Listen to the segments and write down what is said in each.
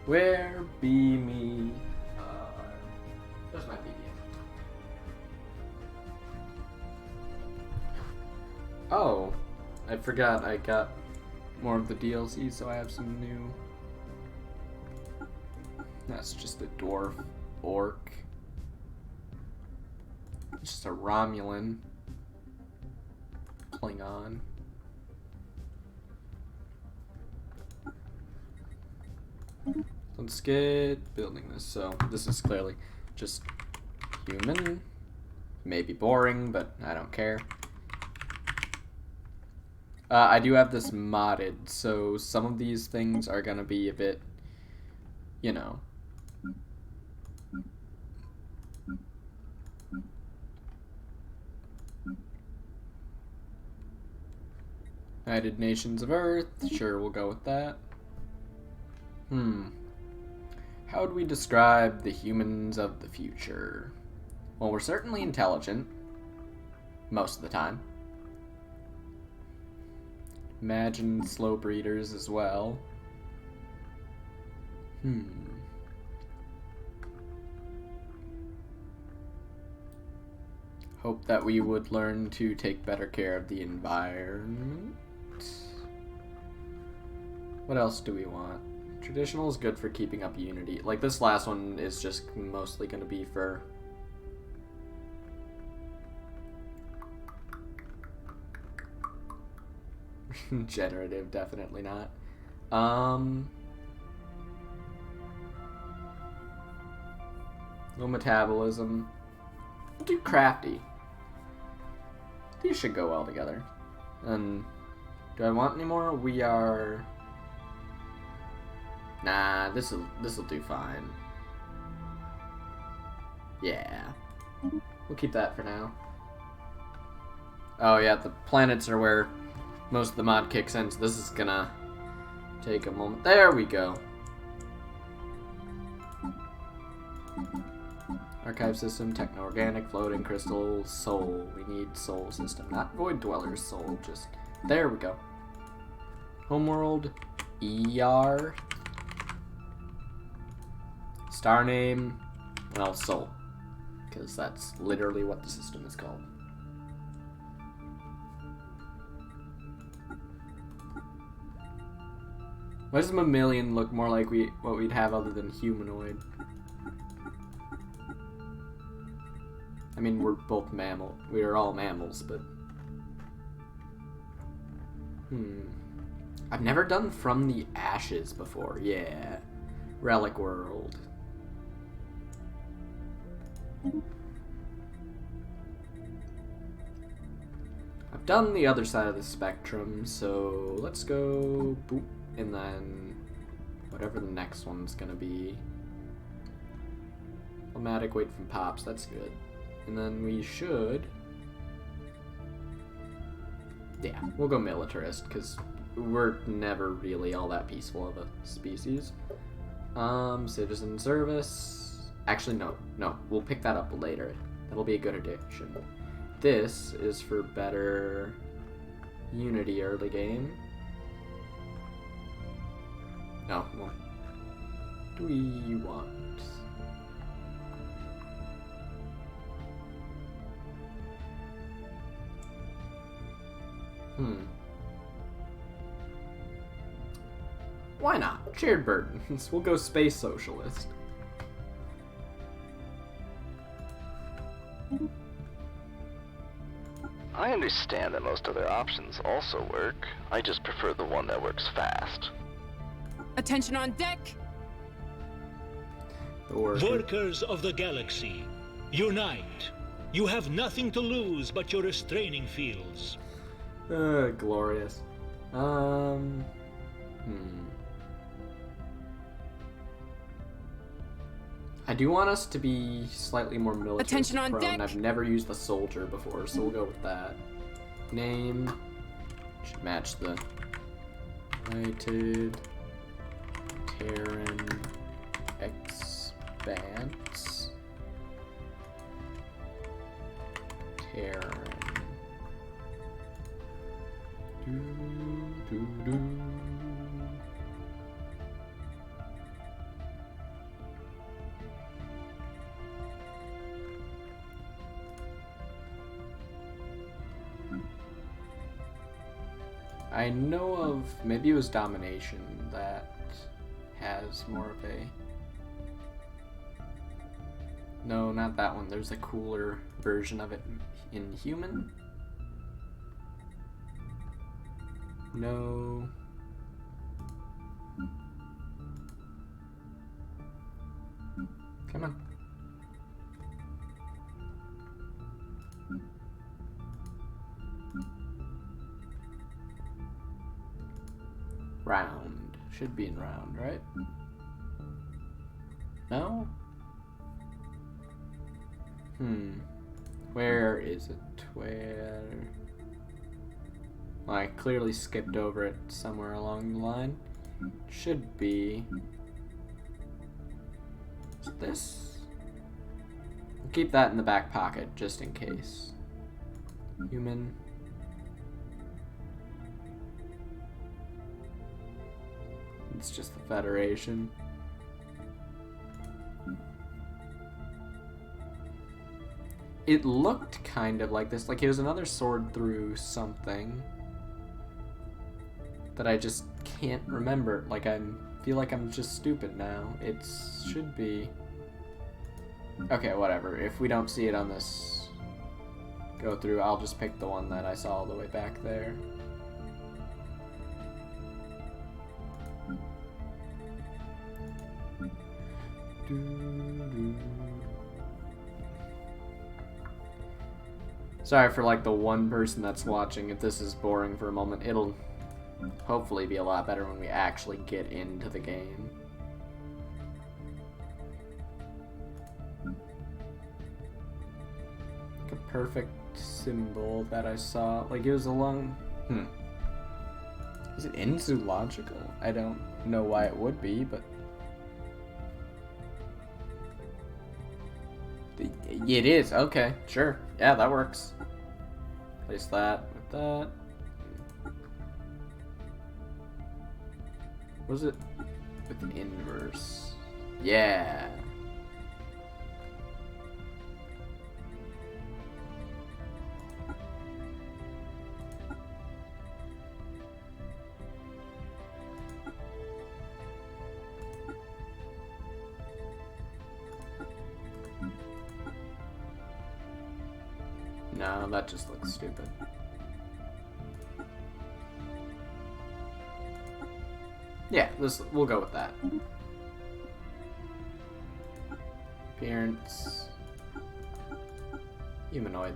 Where be me? There's my BBM. Oh, I forgot I got more of the DLC, so I have some new. That's just a dwarf orc. Just a Romulan. Klingon. Let's get building this. So this is clearly just human. Maybe boring, but I don't care. I do have this modded, so some of these things are gonna be a bit, you know. United Nations of Earth, sure, we'll go with that. How would we describe the humans of the future? Well, we're certainly intelligent. Most of the time. Imagine slow breeders as well. Hope that we would learn to take better care of the environment. What else do we want? Traditional is good for keeping up unity. Like, this last one is just mostly going to be for... generative, definitely not. Low metabolism. We'll do crafty. These should go well together. And do I want any more? We are... Nah, this'll do fine. Yeah. We'll keep that for now. Oh yeah, the planets are where most of the mod kicks in, so this is gonna take a moment. There we go. Archive system, techno-organic, floating crystal, soul. We need soul system, not void dwellers, soul, just... There we go. Homeworld, ER. Star name, well, soul. Because that's literally what the system is called. Why does mammalian look more like what we'd have other than humanoid? I mean, we're both mammal. We are all mammals, but... I've never done From the Ashes before. Yeah. Relic World. I've done the other side of the spectrum, so let's go boop, and then whatever the next one's gonna be. Automatic weight from pops, that's good. And then we should... Yeah, we'll go militarist, because we're never really all that peaceful of a species. Citizen service... Actually, no, we'll pick that up later. That'll be a good addition. This is for better unity early game. No, what do we want? Why not? Shared burdens. We'll go space socialist. I understand that most other options also work. I just prefer the one that works fast. Attention on deck! Workers of the galaxy, unite! You have nothing to lose but your restraining fields. Glorious. I do want us to be slightly more military. Attention on deck. I've never used the soldier before, so we'll go with that. Name should match the United Terran Expanse. Terran I know of, maybe it was Domination that has more of a... No, not that one. There's a cooler version of it in Human. No. Come on. Round. Should be in round, right? No? Where is it? Where? Well, I clearly skipped over it somewhere along the line. Should be... Is it this? I'll keep that in the back pocket, just in case. Human. It's just the Federation. It looked kind of like this, like it was another sword through something that I just can't remember. Like I feel like I'm just stupid now. It should be... Okay, whatever. If we don't see it on this go through, I'll just pick the one that I saw all the way back there. Sorry for like the one person that's watching. If this is boring for a moment, it'll hopefully be a lot better when we actually get into the game. Like a perfect symbol that I saw. Like it was along... Is it in zoological? I don't know why it would be, but... It is. Okay, sure. Yeah, that works. Place that with that. Was it with the inverse? Yeah. No, that just looks stupid. Yeah, we'll go with that. Appearance. Humanoid.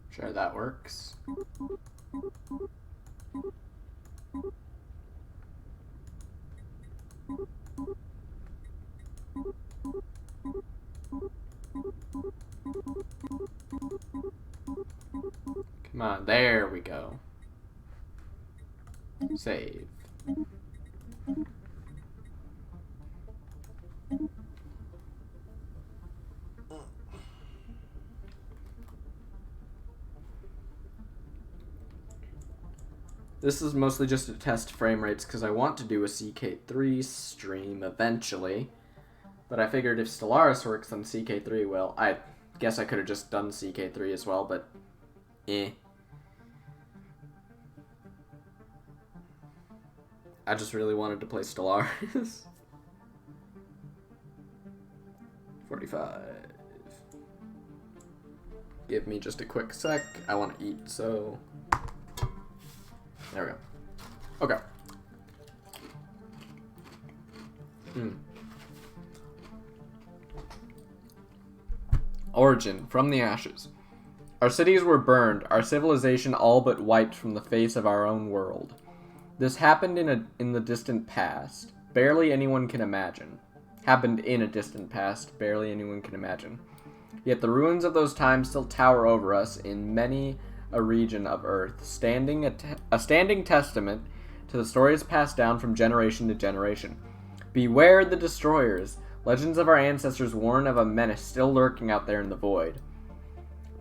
Sure, that works. Come on, there we go. Save. This is mostly just to test frame rates because I want to do a CK3 stream eventually. But I figured if Stellaris works, then CK3 will. I guess I could have just done CK3 as well, but eh. I just really wanted to play Stellaris. 45. Give me just a quick sec. I want to eat, so... There we go. Okay. Origin, from the ashes. Our cities were burned, our civilization all but wiped from the face of our own world. This happened in the distant past. Barely anyone can imagine. Happened in a distant past, barely anyone can imagine. Yet the ruins of those times still tower over us in many a region of Earth, standing a standing testament to the stories passed down from generation to generation. Beware the destroyers. Legends of our ancestors warn of a menace still lurking out there in the void.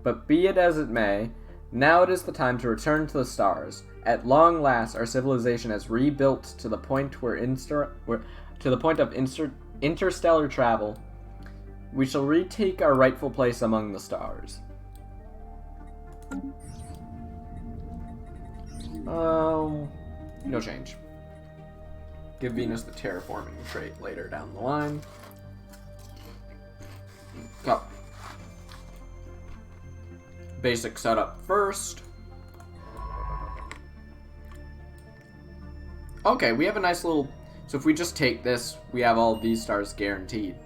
But be it as it may, now it is the time to return to the stars. At long last, our civilization has rebuilt to the point of interstellar travel. We shall retake our rightful place among the stars. No change. Give Venus the terraforming trait later down the line. Go. Basic setup first. Okay, we have a nice little... So if we just take this, we have all of these stars guaranteed.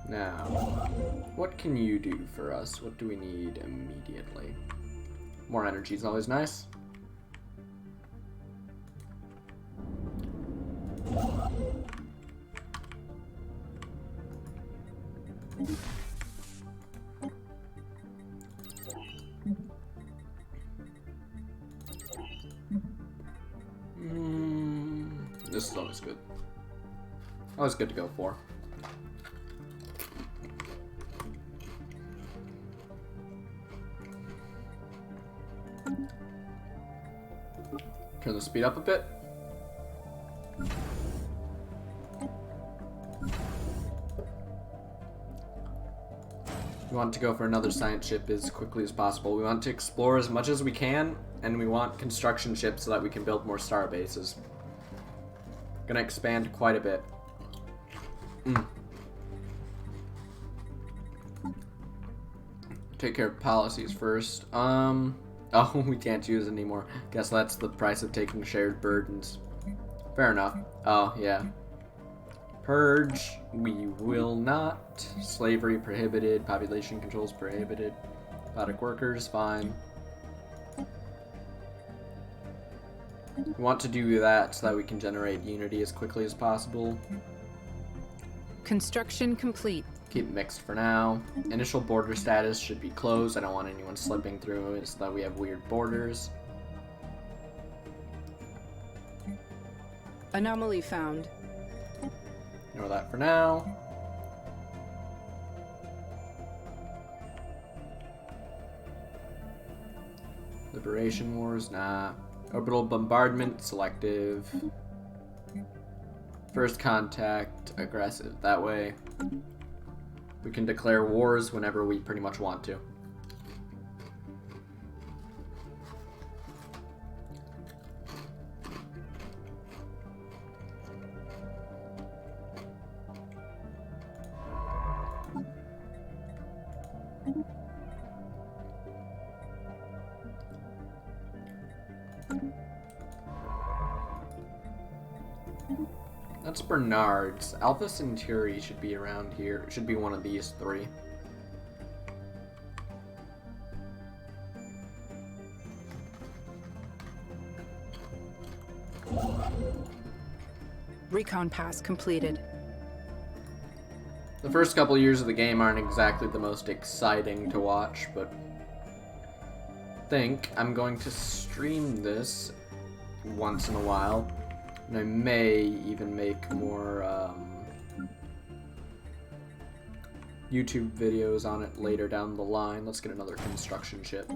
Now, what can you do for us? What do we need immediately? More energy is always nice. This is always good. Always good to go for. Turn the speed up a bit. We want to go for another science ship as quickly as possible. We want to explore as much as we can, and we want construction ships so that we can build more star bases. Gonna expand quite a bit. Take care of policies first. Oh, we can't use it anymore. Guess that's the price of taking shared burdens. Fair enough. Oh, yeah. Purge, we will not. Slavery prohibited. Population controls prohibited. Aquatic workers, fine. We want to do that so that we can generate unity as quickly as possible. Construction complete. Keep mixed for now. Initial border status should be closed. I don't want anyone slipping through it so that we have weird borders. Anomaly found. Ignore that for now. Liberation wars, nah. Orbital bombardment, selective. First contact, aggressive. That way, we can declare wars whenever we pretty much want to. That's Bernard's. Alpha Centauri should be around here. Should be one of these three. Recon pass completed. The first couple years of the game aren't exactly the most exciting to watch, but I think I'm going to stream this once in a while. And I may even make more YouTube videos on it later down the line. Let's get another construction ship.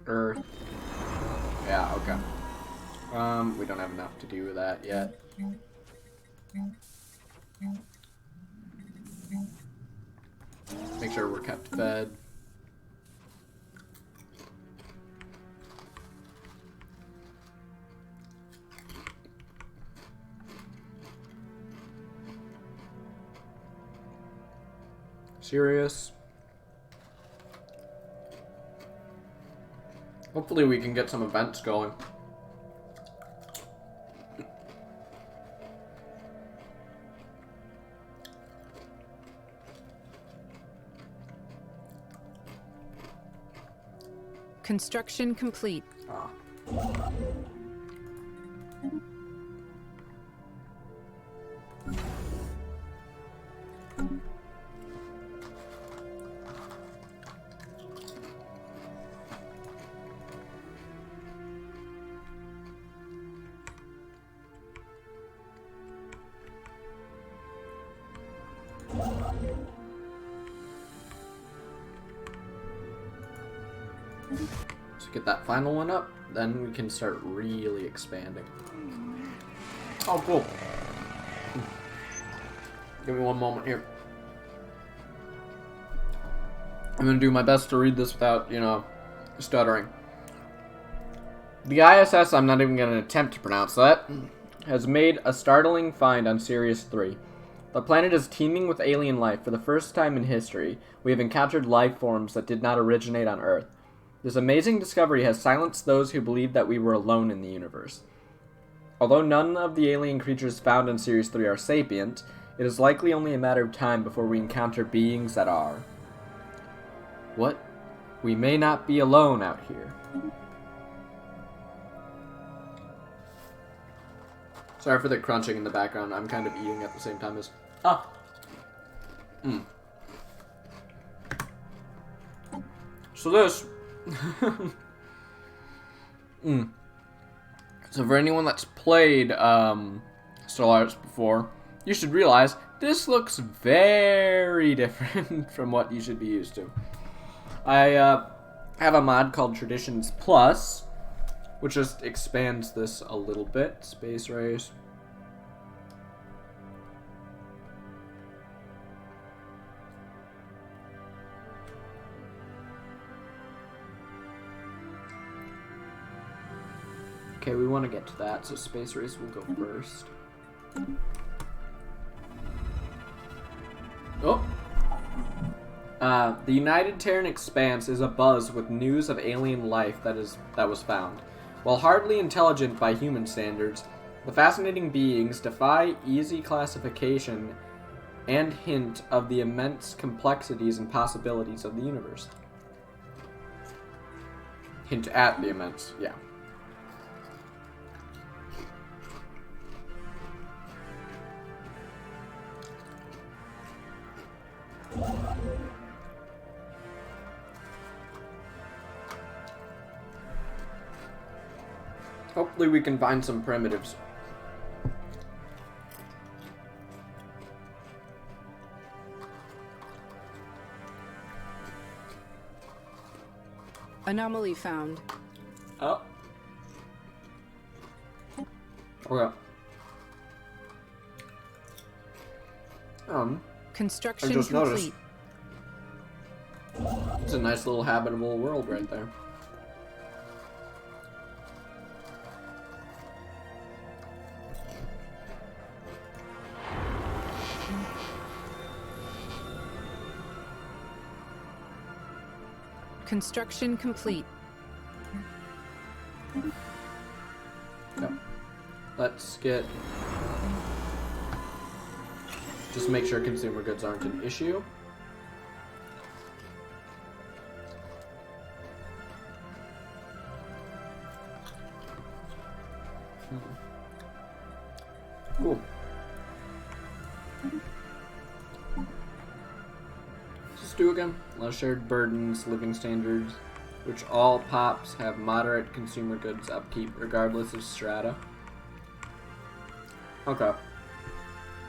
Earth. Yeah, okay. We don't have enough to do with that yet. Make sure we're kept fed. Serious. Hopefully we can get some events going. Construction complete. Ah. So get that final one up, then we can start really expanding. Oh, cool. Give me one moment here. I'm gonna do my best to read this without, stuttering. The ISS, I'm not even gonna attempt to pronounce that, has made a startling find on Sirius 3. The planet is teeming with alien life. For the first time in history, we have encountered life forms that did not originate on Earth. This amazing discovery has silenced those who believed that we were alone in the universe. Although none of the alien creatures found on Sirius 3 are sapient, it is likely only a matter of time before we encounter beings that are. What? We may not be alone out here. Sorry for the crunching in the background. I'm kind of eating at the same time as... So this... So for anyone that's played Stellaris before, you should realize this looks very different from what you should be used to. I have a mod called Traditions Plus, which just expands this a little bit. Space race. Okay, we want to get to that, so space race will go first. Oh! The United Terran Expanse is abuzz with news of alien life that was found. While hardly intelligent by human standards, the fascinating beings defy easy classification and hint of the immense complexities and possibilities of the universe. Hint at the immense, yeah. Hopefully we can find some primitives. Anomaly found. Oh. Okay. Construction I just complete. noticed. It's a nice little habitable world right there. Construction complete. Okay. Let's get... Just make sure consumer goods aren't an issue. Cool. Let's do again. Less shared burdens, living standards, which all pops have moderate consumer goods upkeep regardless of strata. Okay.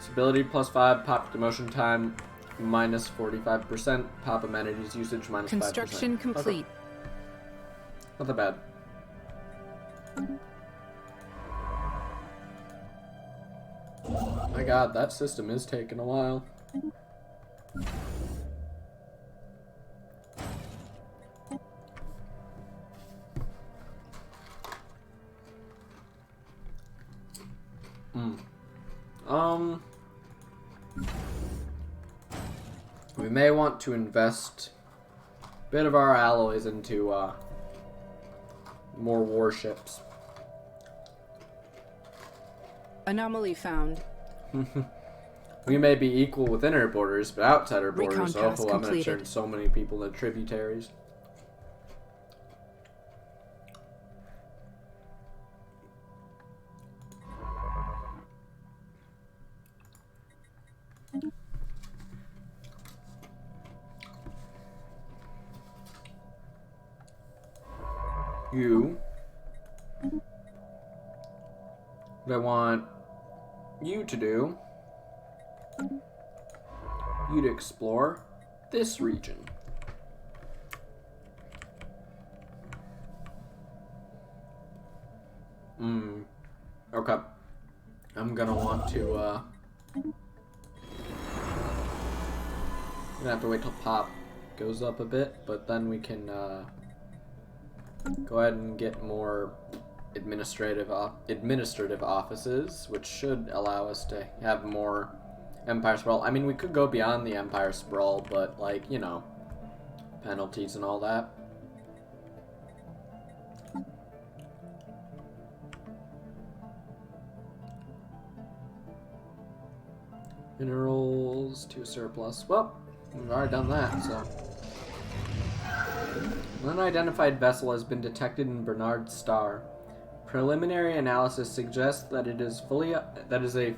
Stability +5, pop demotion time -45%, pop amenities usage -5%. Construction complete. Okay. Not that bad. My god, that system is taking a while. We may want to invest a bit of our alloys into more warships. Anomaly found. We may be equal within our borders, but outside our borders, Recon pass I'm going to completed. turn so many people into tributaries. you. What I want you to do, you to explore this region. Okay. I'm gonna want to, I'm gonna have to wait till pop goes up a bit, but then we can, go ahead and get more administrative offices, which should allow us to have more Empire Sprawl. I mean, we could go beyond the Empire Sprawl, but, like, you know, penalties and all that. Minerals to surplus. Well, we've already done that, so. An unidentified vessel has been detected in Bernard's star. Preliminary analysis suggests that it is a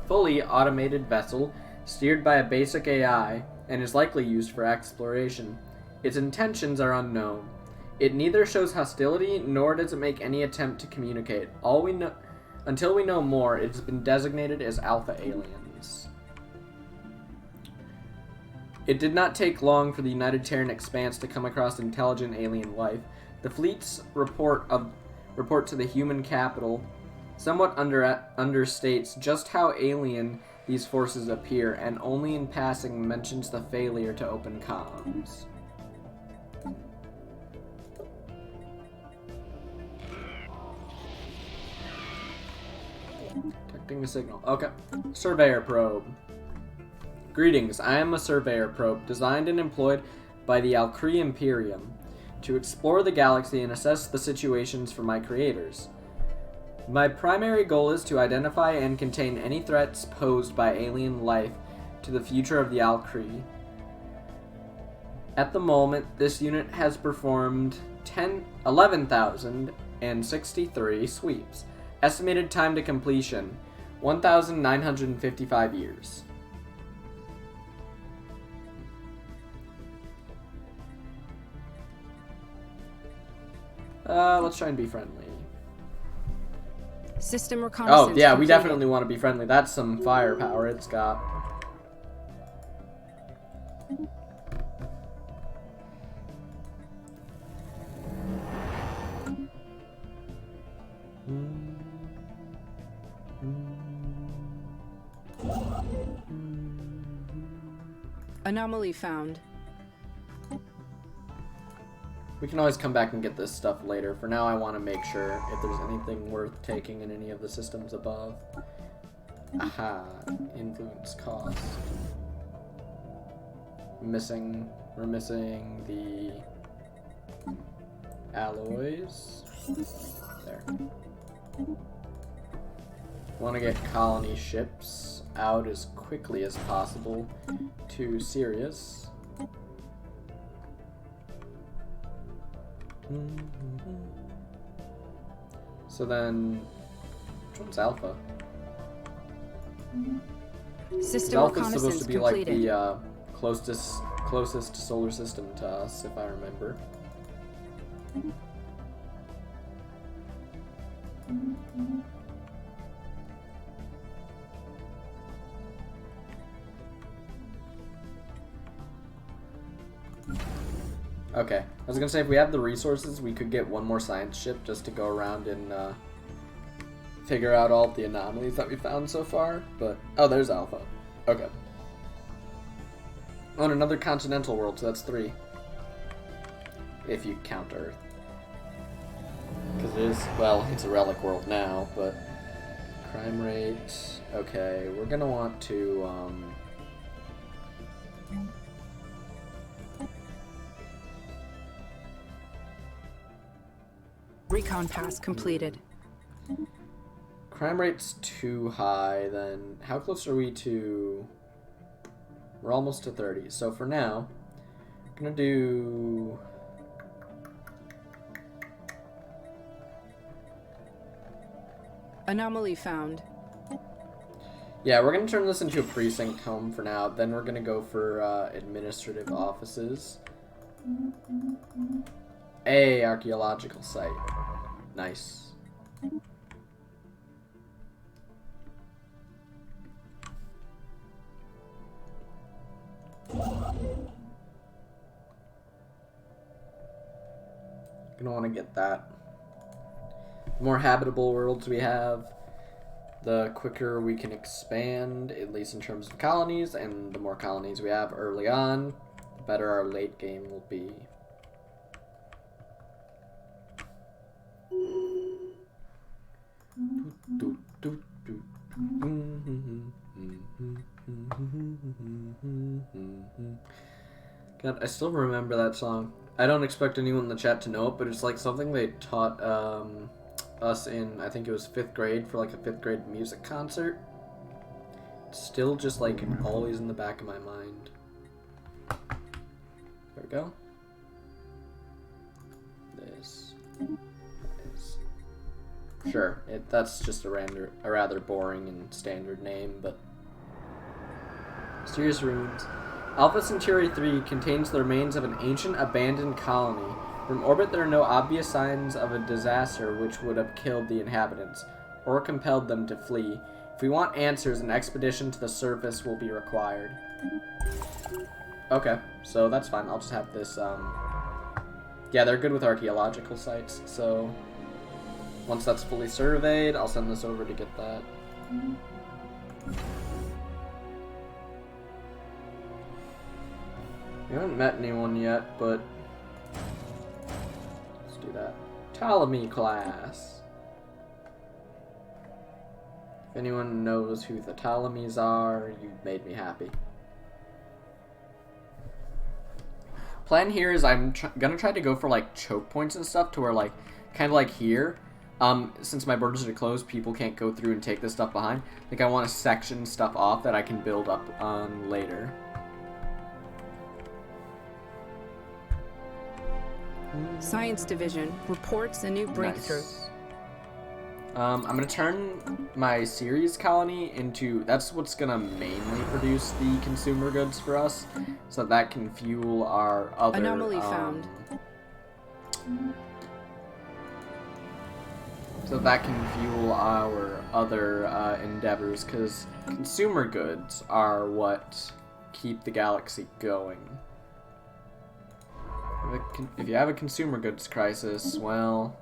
fully automated vessel steered by a basic AI and is likely used for exploration. Its intentions are unknown. It neither shows hostility nor does it make any attempt to communicate. Until we know more, it has been designated as Alpha Aliens. It did not take long for the United Terran Expanse to come across intelligent alien life. The fleet's report to the human capital somewhat understates just how alien these forces appear, and only in passing mentions the failure to open comms. Detecting the signal. Okay. Surveyor probe. Greetings, I am a surveyor probe, designed and employed by the Alcree Imperium to explore the galaxy and assess the situations for my creators. My primary goal is to identify and contain any threats posed by alien life to the future of the Alcree. At the moment, this unit has performed 11,063 sweeps. Estimated time to completion, 1,955 years. Let's try and be friendly. System reconnaissance. Oh, yeah, we completed. definitely want to be friendly. That's some firepower it's got. Anomaly found. We can always come back and get this stuff later. For now, I want to make sure if there's anything worth taking in any of the systems above. Aha. Influence cost. We're missing the alloys. There. Want to get colony ships out as quickly as possible to Sirius. So then, which one's Alpha? System Alpha's reconnaissance supposed to be completed. like the closest solar system to us, if I remember. Okay, I was gonna say if we have the resources, we could get one more science ship just to go around and figure out all the anomalies that we found so far. But oh, there's Alpha. Okay. On another continental world, so that's 3. If you count Earth, because it is, well, it's a relic world now. But crime rate. Okay, we're gonna want to Recon pass completed. crime rate's too high, then how close are we to... We're almost to 30. So for now, I'm gonna do... Anomaly found. Yeah, we're gonna turn this into a precinct home for now. Then we're gonna go for administrative offices. A archaeological site. Nice. Gonna want to get that. The more habitable worlds we have, the quicker we can expand, at least in terms of colonies, and the more colonies we have early on, the better our late game will be. God, I still remember that song. I don't expect anyone in the chat to know it, but it's like something they taught us in, I think it was 5th grade, for like a 5th grade music concert. It's still just like always in the back of my mind. There we go. This is... Sure, that's just a rather boring and standard name, but... Mysterious Ruins. Alpha Centauri 3 contains the remains of an ancient abandoned colony. From orbit, there are no obvious signs of a disaster which would have killed the inhabitants, or compelled them to flee. If we want answers, an expedition to the surface will be required. Okay, so that's fine. I'll just have this, yeah, they're good with archaeological sites, so... Once that's fully surveyed, I'll send this over to get that. We haven't met anyone yet, but let's do that. Ptolemy class. If anyone knows who the Ptolemies are, you've made me happy. Plan here is I'm gonna try to go for like choke points and stuff to where like, kind of like here, since my borders are closed, people can't go through and take this stuff behind. Like I want to section stuff off that I can build up on later. Science Division reports a new breakthrough. Nice. I'm gonna turn my series colony into, that's what's gonna mainly produce the consumer goods for us, so that can fuel our other Anomaly found. So that can fuel our other endeavors, because consumer goods are what keep the galaxy going. If you have a consumer goods crisis, well,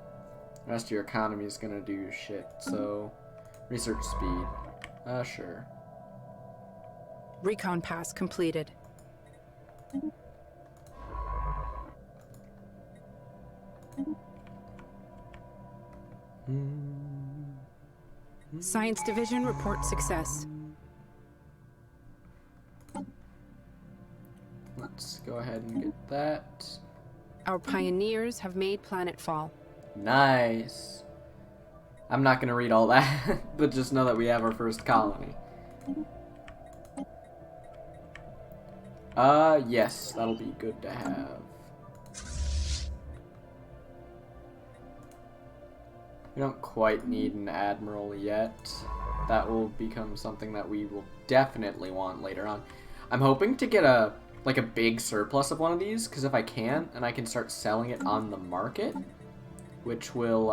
the rest of your economy is gonna do shit. So, research speed. Sure. Recon pass completed. Science Division reports success. Let's go ahead and get that. Our pioneers have made planetfall. Nice. I'm not gonna read all that, but just know that we have our first colony. Yes, that'll be good to have. We don't quite need an admiral yet. That will become something that we will definitely want later on. I'm hoping to get a big surplus of one of these, because if I can, and I can start selling it on the market, which will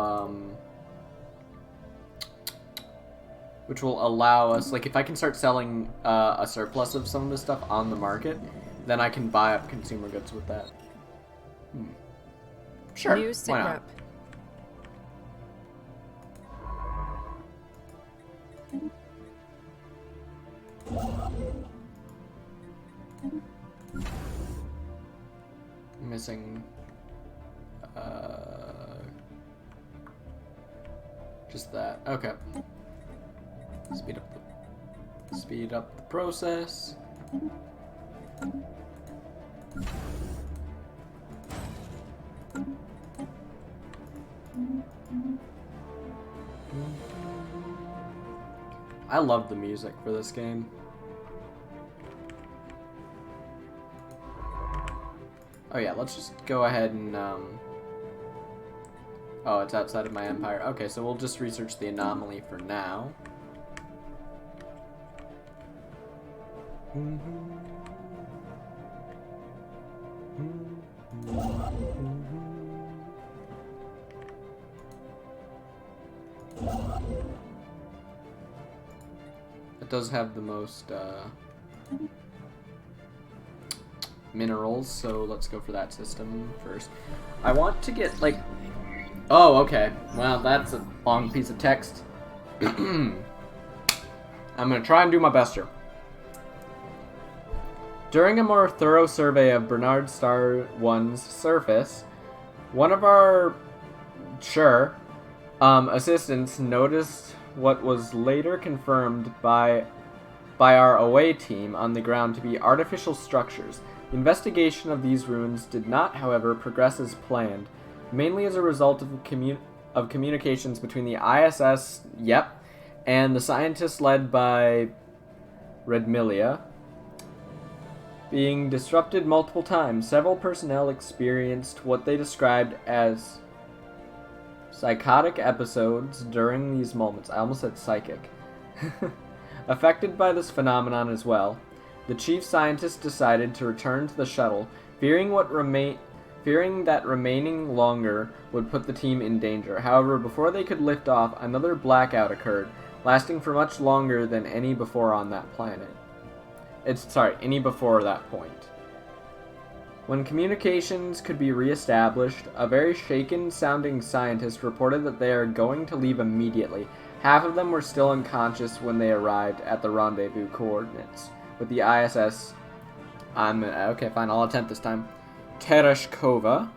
allow us, like, if I can start selling a surplus of some of this stuff on the market, then I can buy up consumer goods with that. Sure, New why not? sitrep. Missing just that. Okay. Speed up the process. I love the music for this game. Oh yeah, let's just go ahead and, oh, it's outside of my empire. Okay, so we'll just research the anomaly for now. It does have the most minerals, so let's go for that system first. I want to get, like... Oh, okay. Well, that's a long piece of text. I'm gonna try and do my best here. During a more thorough survey of Bernard Star 1's surface, one of our... assistants noticed what was later confirmed by our away team on the ground to be artificial structures. The investigation of these ruins did not, however, progress as planned, mainly as a result of communications between the ISS, and the scientists led by Redmilia being disrupted multiple times. Several personnel experienced what they described as psychotic episodes during these moments. I almost said psychic. Affected by this phenomenon as well, the chief scientist decided to return to the shuttle, fearing that remaining longer would put the team in danger. However, before they could lift off, another blackout occurred, lasting for much longer than any before on that planet. Any before that point. When communications could be re-established, a very shaken-sounding scientist reported that they are going to leave immediately. Half of them were still unconscious when they arrived at the rendezvous coordinates, with the ISS... okay, fine, I'll attempt this time. Tereshkova.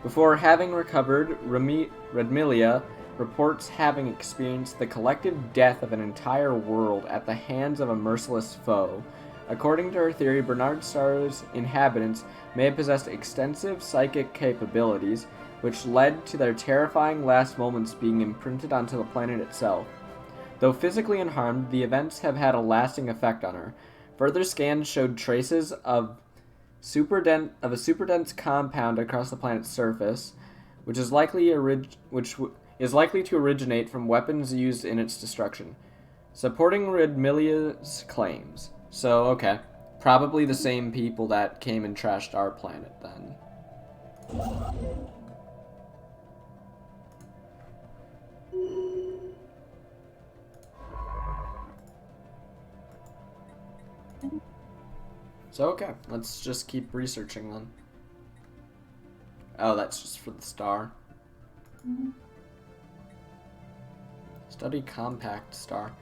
Before having recovered, Redmilia reports having experienced the collective death of an entire world at the hands of a merciless foe. According to her theory, Bernard Star's inhabitants may have possessed extensive psychic capabilities, which led to their terrifying last moments being imprinted onto the planet itself. Though physically unharmed, the events have had a lasting effect on her. Further scans showed traces of a super dense compound across the planet's surface, which is likely to originate from weapons used in its destruction, supporting Redmilia's claims. So, okay. Probably the same people that came and trashed our planet, then. So, okay. Let's just keep researching, then. Oh, that's just for the star. Study compact star.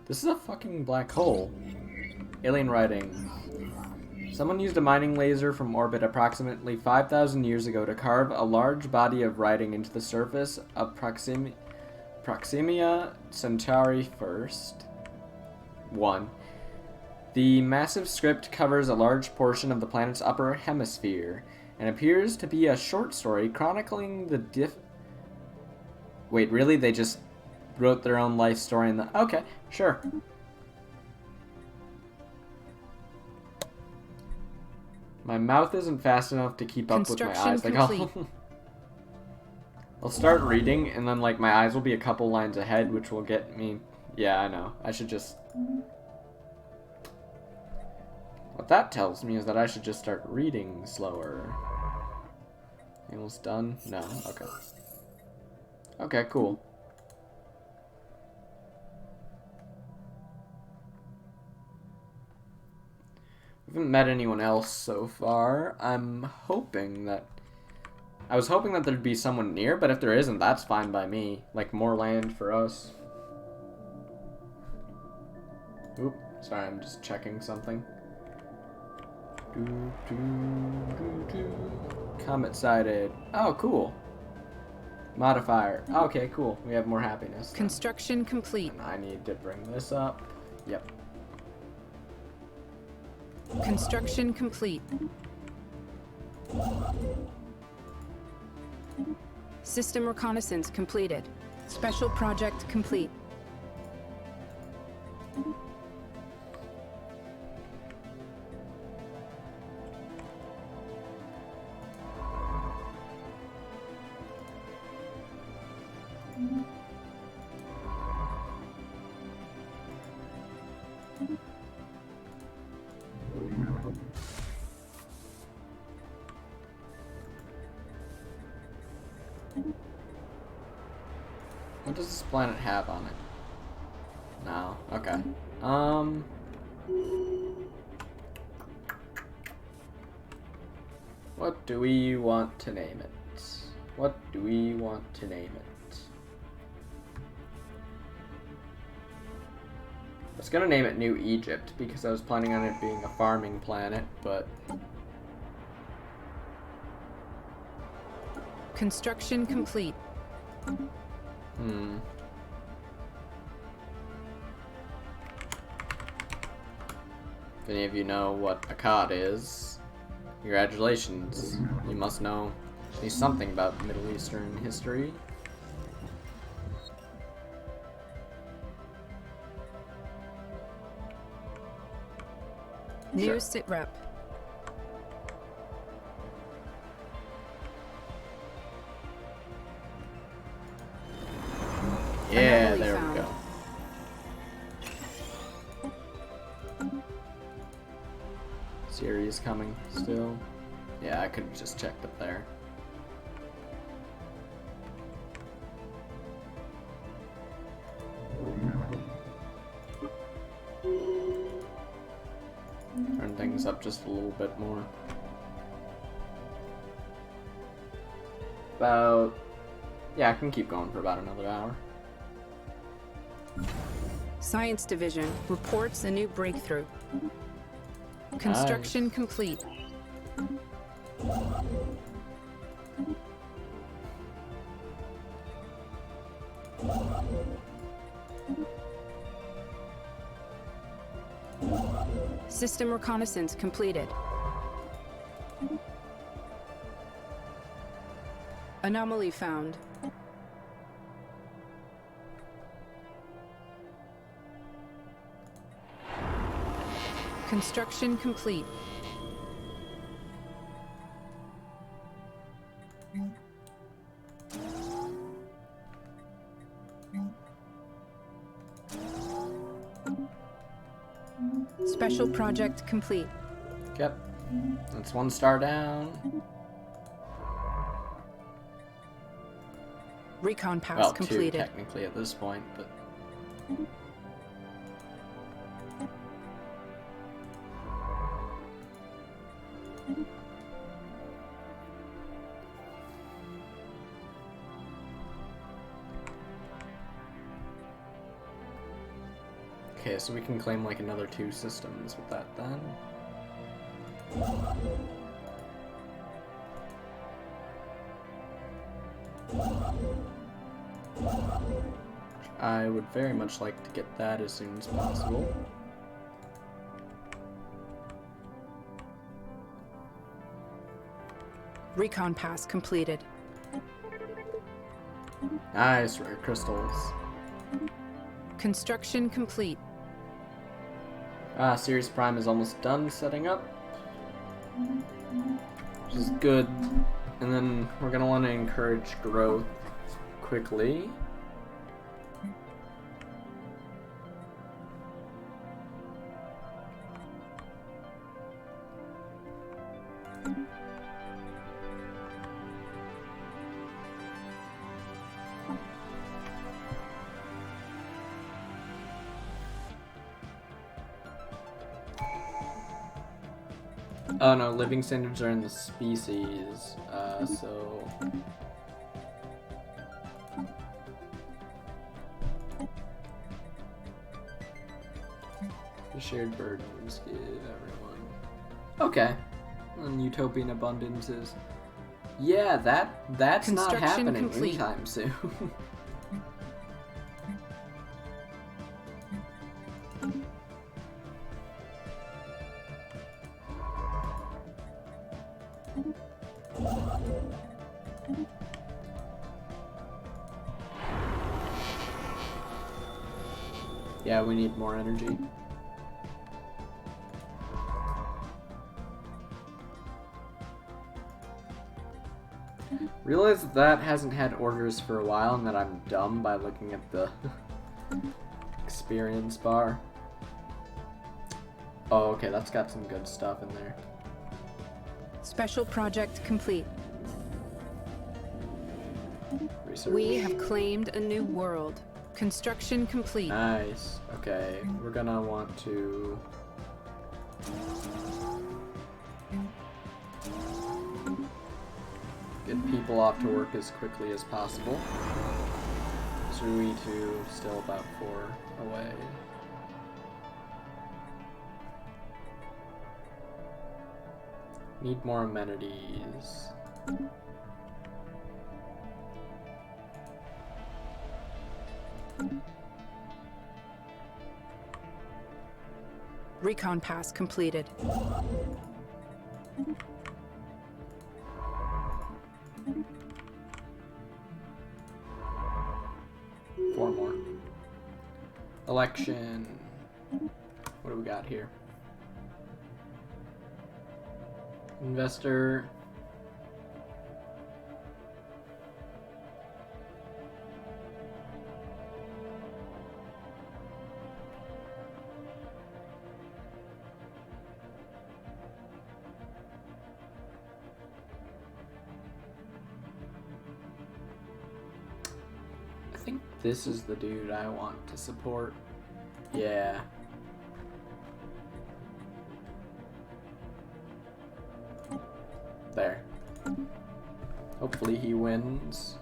This is a fucking black hole. Alien writing. Someone used a mining laser from orbit approximately 5,000 years ago to carve a large body of writing into the surface of Proximia Centauri 1. The massive script covers a large portion of the planet's upper hemisphere and appears to be a short story chronicling the Wait, really? They just wrote their own life story in the... Okay, sure. My mouth isn't fast enough to keep up with my eyes. Like, I'll start reading, and then, like, my eyes will be a couple lines ahead, which will get me... Yeah, I know. I should just... What that tells me is that I should just start reading slower. Almost done? No. Okay. Okay, cool. We haven't met anyone else so far. I was hoping that there'd be someone near, but if there isn't, that's fine by me. Like, more land for us. Oop, sorry, I'm just checking something. Comet sighted. Oh, cool. Modifier. Okay, cool. We have more happiness. Construction complete. And I need to bring this up. Yep. Construction complete. System reconnaissance completed. Special project complete. What does this planet have on it? No. Okay. What do we want to name it? What do we want to name it? I was gonna name it New Egypt because I was planning on it being a farming planet, but... Construction complete. If any of you know what Akkad is, congratulations. You must know at least something about Middle Eastern history. New Sure. sit rep. Yeah, Anomaly there found. we go. Series coming still. Yeah, I could have just checked up there. Turn things up just a little bit more. Yeah, I can keep going for about another hour. Science Division reports a new breakthrough. Construction Nice. complete. System reconnaissance completed. Anomaly found. Construction complete. Special project complete. Yep. That's 1 star down. Recon pass Well, 2 completed. technically at this point, but... Okay, so we can claim like another 2 systems with that then. I would very much like to get that as soon as possible. Recon pass completed. Nice, rare crystals. Construction complete. Sirius Prime is almost done setting up, which is good. And then we're gonna want to encourage growth quickly. Oh no, living standards are in the species, so... The shared burdens give everyone... Okay. And utopian abundance is... Yeah, that's not Construction happening complete. anytime soon. Yeah, we need more energy. Realize that hasn't had orders for a while and that I'm dumb by looking at the experience bar. Oh, okay, that's got some good stuff in there. Special project complete. research. We have claimed a new world. Construction complete. Nice. Okay, we're gonna want to... get people off to work as quickly as possible. Zui to still about 4 away. Need more amenities. Recon pass completed. 4 more. Election. What do we got here? Investor. I think this is the dude I want to support. Yeah. There. Hopefully he wins.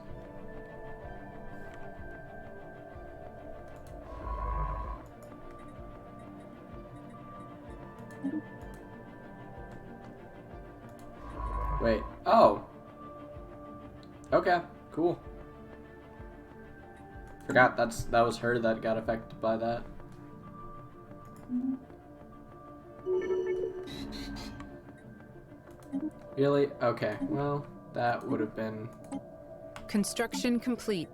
Wait. Oh. Okay. Cool. Forgot that was her that got affected by that. Really? Okay. Well, that would have been... Construction complete.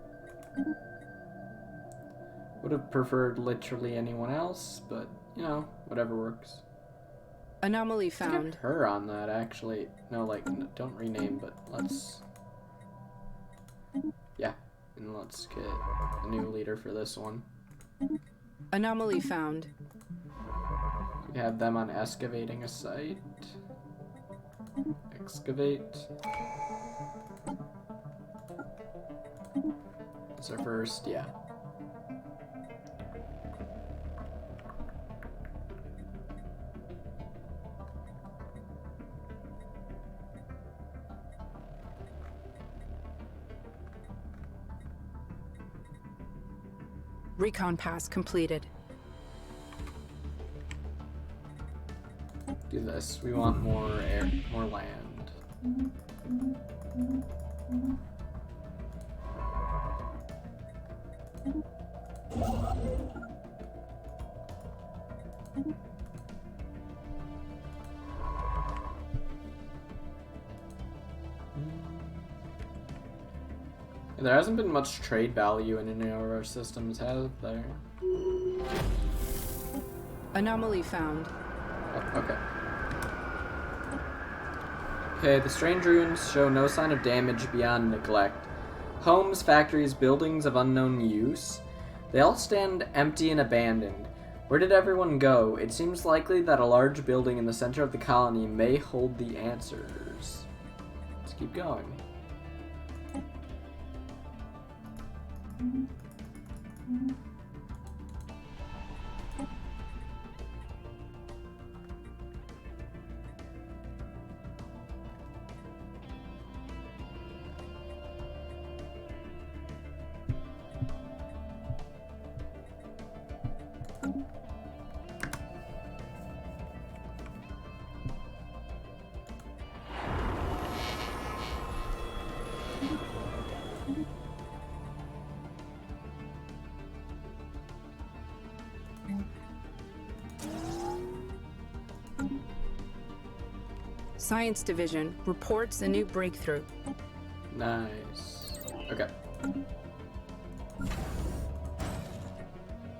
Would have preferred literally anyone else, but, you know, whatever works. Anomaly Let's found. get her on that, actually. No, like, don't rename, but let's... Yeah, and let's get a new leader for this one. Anomaly found. We have them on excavating a site. Excavate. That's our first, yeah. Recon pass completed. Do this. We want more air, more land. There hasn't been much trade value in any of our systems, have there? Anomaly found. Oh, okay. Okay, the strange ruins show no sign of damage beyond neglect. Homes, factories, buildings of unknown use. They all stand empty and abandoned. Where did everyone go? It seems likely that a large building in the center of the colony may hold the answers. Let's keep going. Science Division reports a new breakthrough. Nice. Okay.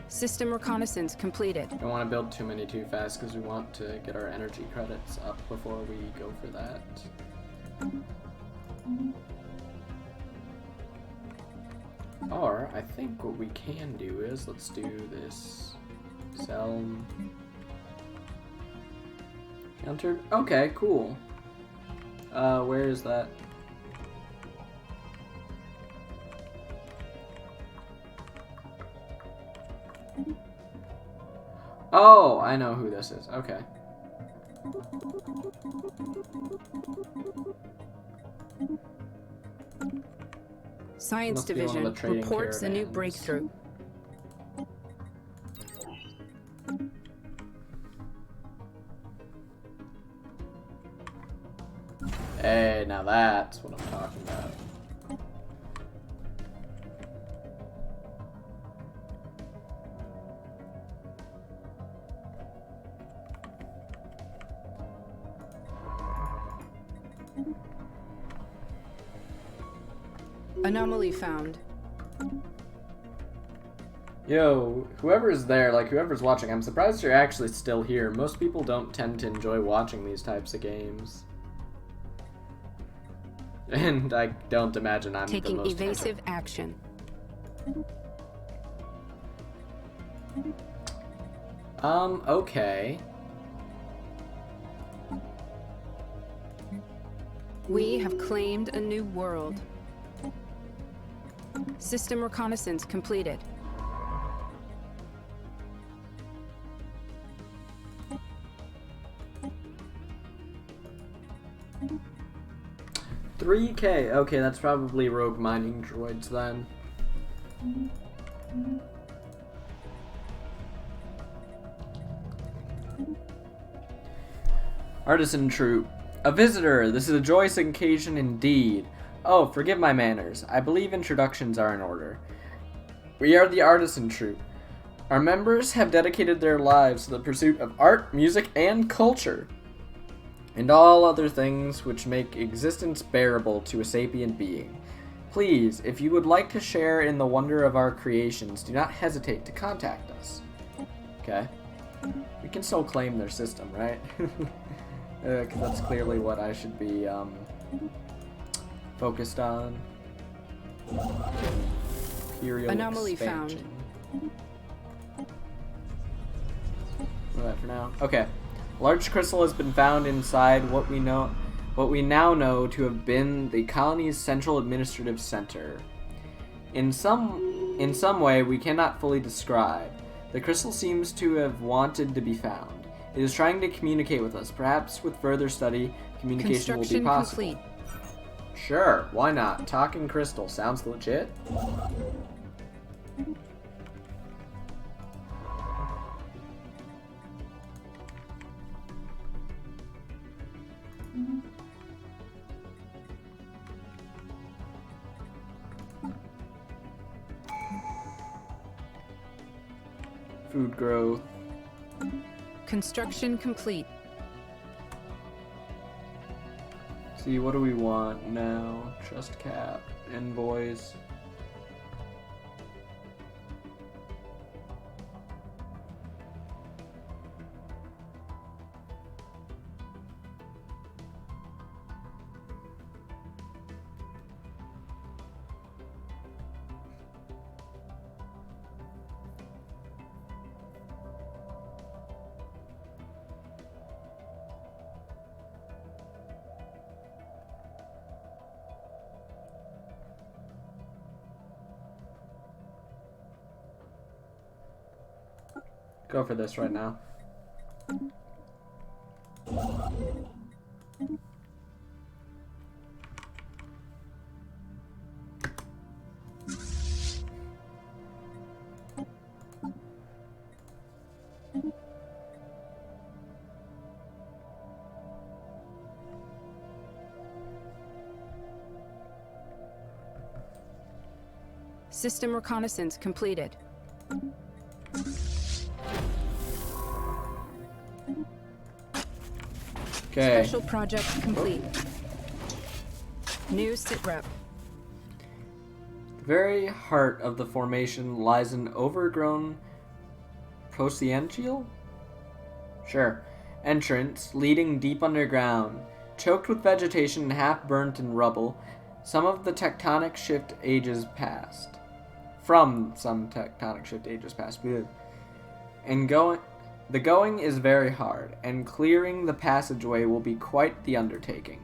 System reconnaissance completed. Don't want to build too many too fast because we want to get our energy credits up before we go for that. Or, I think what we can do is, let's do this. Sell. Countered? Okay, cool. Where is that? Oh, I know who this is. Okay. Science Must be one of Division the trading reports a new caravans. breakthrough. Hey, now that's what I'm talking about. Anomaly found. Yo, whoever's there, like whoever's watching, I'm surprised you're actually still here. Most people don't tend to enjoy watching these types of games. And I don't imagine I'm the Taking most evasive action. Okay. We have claimed a new world. System reconnaissance completed. $3K. Okay, that's probably rogue mining droids then. Artisan troop. A visitor. This is a joyous occasion indeed. Oh, forgive my manners. I believe introductions are in order. We are the Artisan Troop. Our members have dedicated their lives to the pursuit of art, music, and culture, and all other things which make existence bearable to a sapient being. Please, if you would like to share in the wonder of our creations, do not hesitate to contact us. Okay. We can still claim their system, right? 'Cause that's clearly what I should be, focused on. Imperial Anomaly expansion. Leave that for now. Okay. A large crystal has been found inside what we now know to have been the colony's central administrative center. In some way we cannot fully describe. The crystal seems to have wanted to be found. It is trying to communicate with us. Perhaps with further study, communication will be possible. Complete. Sure, why not? Talking crystal sounds legit. Food growth. Construction complete. See, what do we want now? Trust cap, envoys. Go for this right now. System reconnaissance completed. Okay. Special project complete. New sitrep. The very heart of the formation lies an overgrown potential? Sure. Entrance leading deep underground, choked with vegetation and half burnt in rubble. Some of the tectonic shift ages past. From some tectonic shift ages past. And the going is very hard, and clearing the passageway will be quite the undertaking.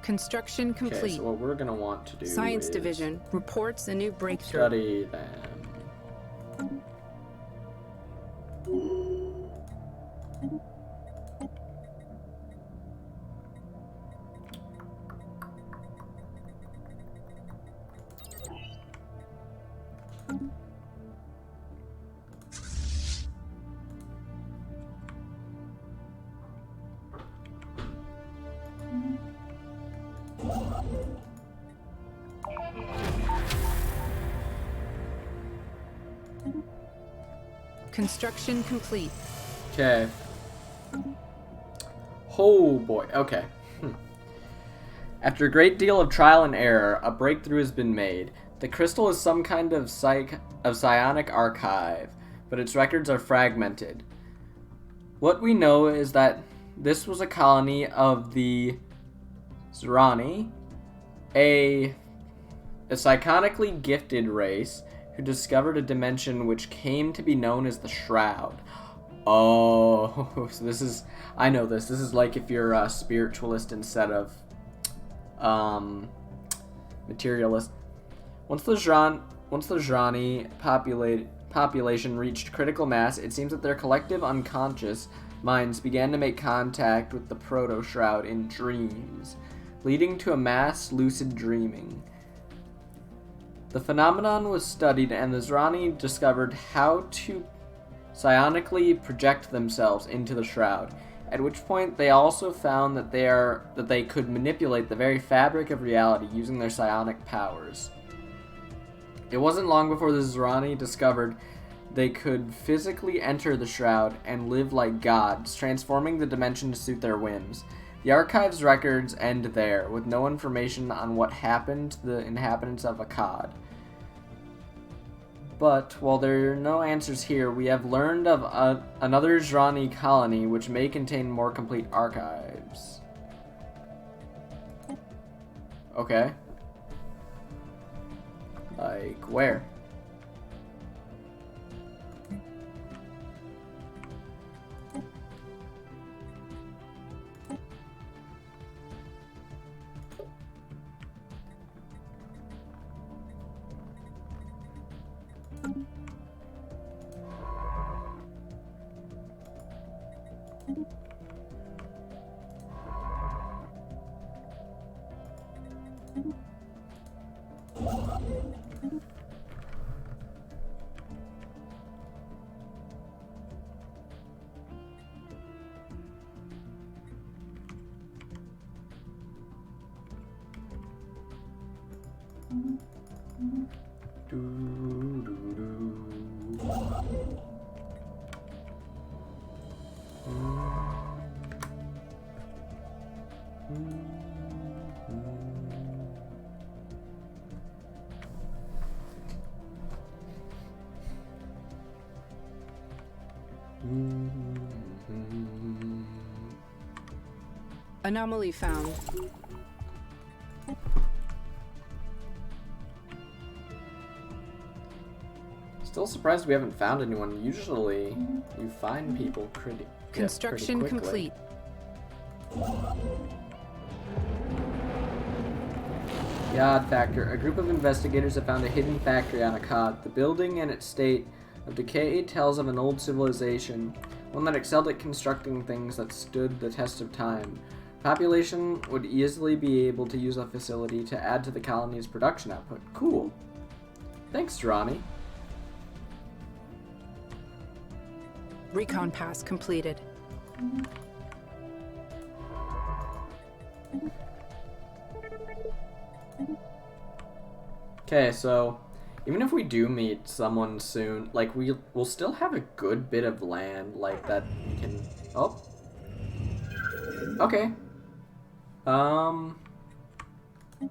Construction Okay, complete. so what we're gonna want to do Science is Division reports a new breakthrough. study them. Construction complete. Okay. Oh boy. Okay. After a great deal of trial and error, a breakthrough has been made. The crystal is some kind of psionic archive, but its records are fragmented. What we know is that this was a colony of the Zrani, a psionically gifted race who discovered a dimension which came to be known as the Shroud. Oh, so this is, I know this. This is like if you're a spiritualist instead of materialist. Once the Zrani population reached critical mass, it seems that their collective unconscious minds began to make contact with the proto-shroud in dreams, leading to a mass lucid dreaming. The phenomenon was studied, and the Zrani discovered how to psionically project themselves into the shroud, at which point they also found that they could manipulate the very fabric of reality using their psionic powers. It wasn't long before the Zrani discovered they could physically enter the shroud and live like gods, transforming the dimension to suit their whims. The archive's records end there, with no information on what happened to the inhabitants of Akkad. But, while there are no answers here, we have learned of another Zrani colony which may contain more complete archives. Okay. Like, where? Anomaly found. Still surprised we haven't found anyone. Usually, you find people pretty Construction pretty quickly. complete. God Factor. A group of investigators have found a hidden factory on Akkad. The building and its state of decay tells of an old civilization, one that excelled at constructing things that stood the test of time. Population would easily be able to use a facility to add to the colony's production output. Cool. Thanks, Ronnie. Recon pass completed. Okay, so even if we do meet someone soon, like we'll still have a good bit of land like that we can. Oh. Okay.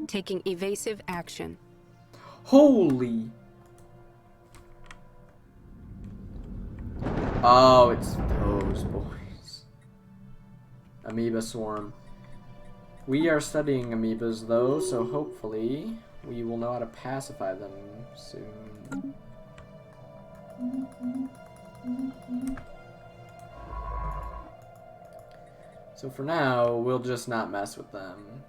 Taking evasive action. Holy. Oh, it's those boys. Amoeba swarm. We are studying amoebas though, so hopefully we will know how to pacify them soon. So for now, we'll just not mess with them.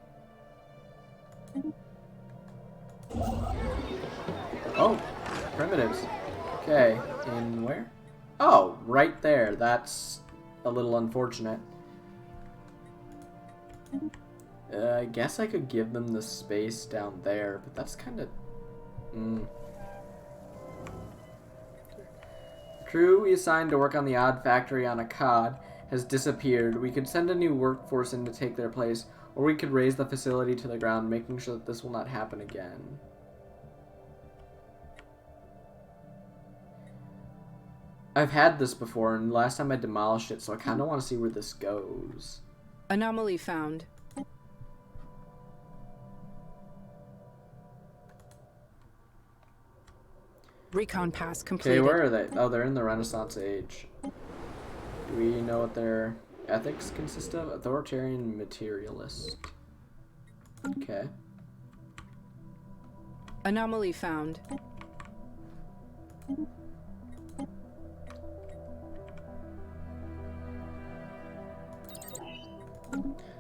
Oh, primitives. Okay, in where? Oh, right there. That's a little unfortunate. I guess I could give them the space down there, but that's kind of... Crew we assigned to work on the odd factory on Akkad has disappeared. We could send a new workforce in to take their place, or we could raise the facility to the ground, making sure that this will not happen again. I've had this before, and last time I demolished it, so I kind of want to see where this goes. Anomaly found. Recon pass completed. Okay, where are they? Oh, they're in the Renaissance Age. Do we know what their ethics consist of? Authoritarian materialist. Okay. Anomaly found.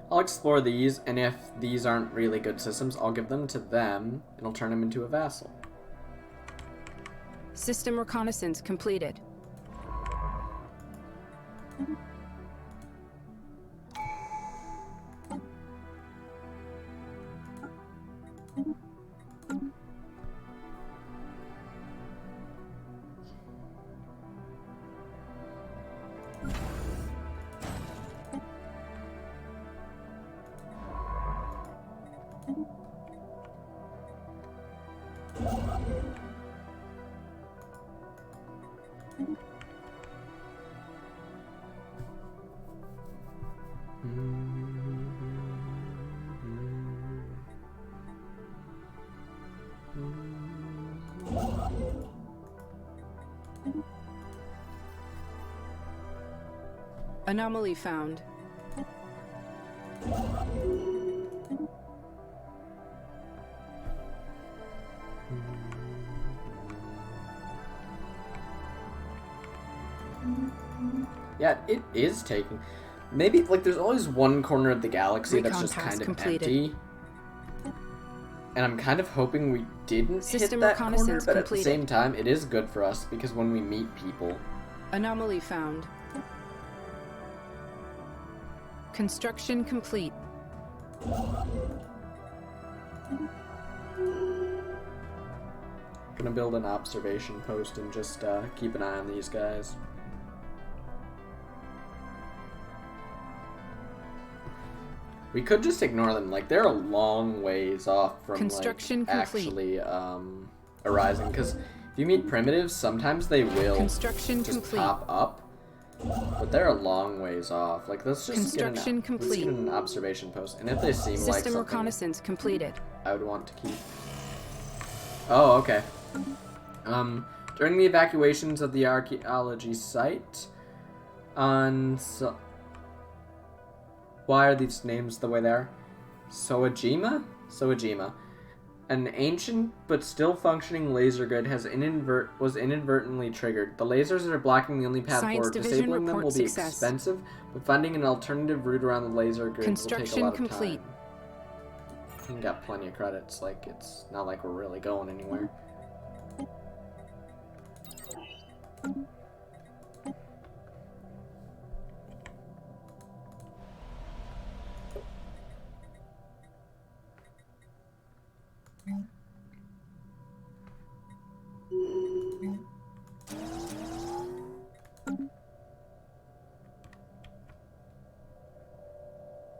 I'll explore these, and if these aren't really good systems, I'll give them to them, and I'll turn them into a vassal. System reconnaissance completed. Anomaly found. Yeah, it is taking... Maybe, like, there's always one corner of the galaxy that's just kind of empty. And I'm kind of hoping we didn't hit that corner, but at the same time, it is good for us, because when we meet people... Anomaly found. Construction complete. Gonna build an observation post and just keep an eye on these guys. We could just ignore them. Like, they're a long ways off from like actually arising. Because if you meet primitives, sometimes they will just pop up. But they're a long ways off. Like, let's just get an observation post. And if they seem like something reconnaissance completed, I would want to keep. Oh, okay. During the evacuations of the archaeology site on why are these names the way they are? Soajima? Soajima. An ancient but still functioning laser grid was inadvertently triggered. The lasers that are blocking the only path forward. Disabling them will be expensive, but finding an alternative route around the laser grid will take a lot of time. We got plenty of credits. Like, it's not like we're really going anywhere.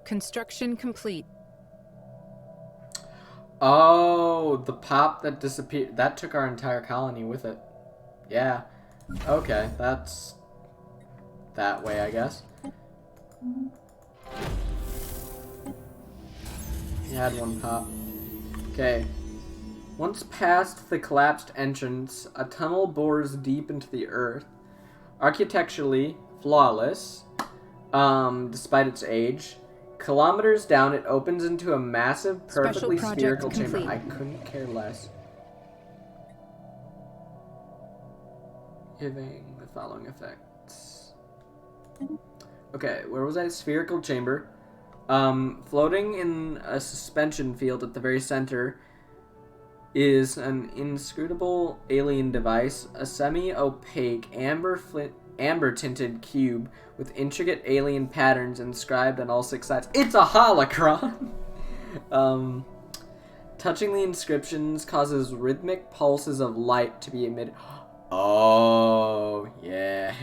Construction complete. Oh, the pop that disappeared. That took our entire colony with it. Yeah. Okay, that's that way, I guess. He had one pop. Okay. Once past the collapsed entrance, a tunnel bores deep into the earth. Architecturally flawless, despite its age. Kilometers down, it opens into a massive, perfectly spherical chamber. I couldn't care less. Giving the following effects. Okay, where was I? Spherical chamber. Floating in a suspension field at the very center is an inscrutable alien device, a semi-opaque amber-tinted cube with intricate alien patterns inscribed on all 6 sides. It's a holocron! Touching the inscriptions causes rhythmic pulses of light to be emitted. Oh, yeah.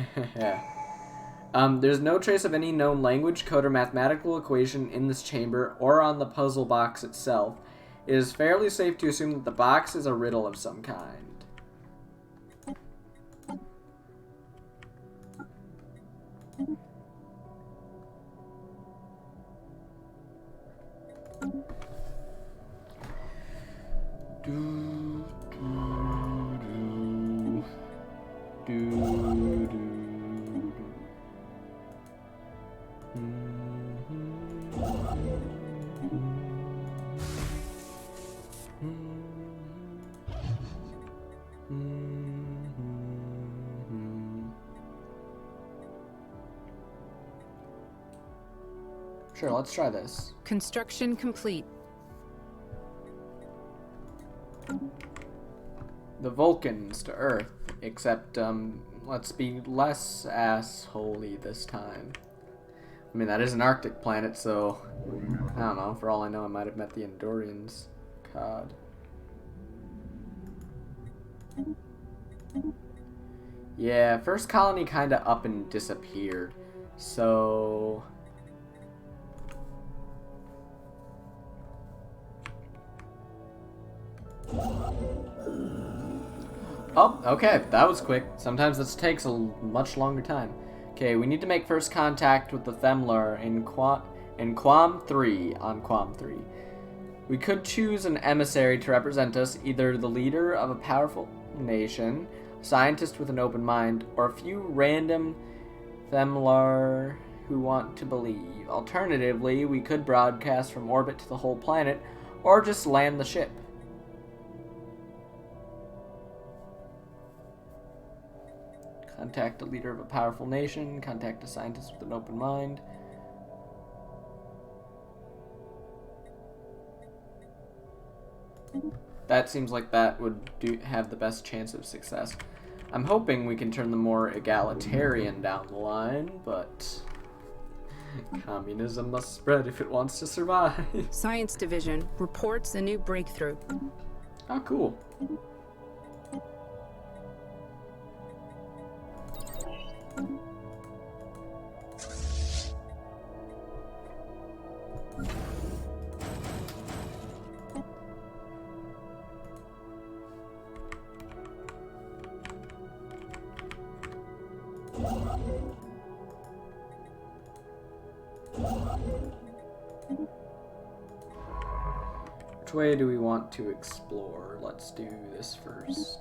There's no trace of any known language, code, or mathematical equation in this chamber or on the puzzle box itself. It is fairly safe to assume that the box is a riddle of some kind. Sure, let's try this. Construction complete. The Vulcans to Earth, except, let's be less assholey this time. I mean, that is an Arctic planet, so, I don't know, for all I know, I might have met the Andorians. God. Yeah, first colony kinda up and disappeared, so... Oh, okay, that was quick. Sometimes this takes a much longer time. Okay, we need to make first contact with the Themlar in Quam 3, on Quam 3. We could choose an emissary to represent us, either the leader of a powerful nation, a scientist with an open mind, or a few random Themlar who want to believe. Alternatively, we could broadcast from orbit to the whole planet, or just land the ship. Contact the leader of a powerful nation. Contact a scientist with an open mind. That seems like that would have the best chance of success. I'm hoping we can turn them more egalitarian down the line, but communism must spread if it wants to survive. Science Division reports a new breakthrough. Oh, cool. Which way do we want to explore? Let's do this first.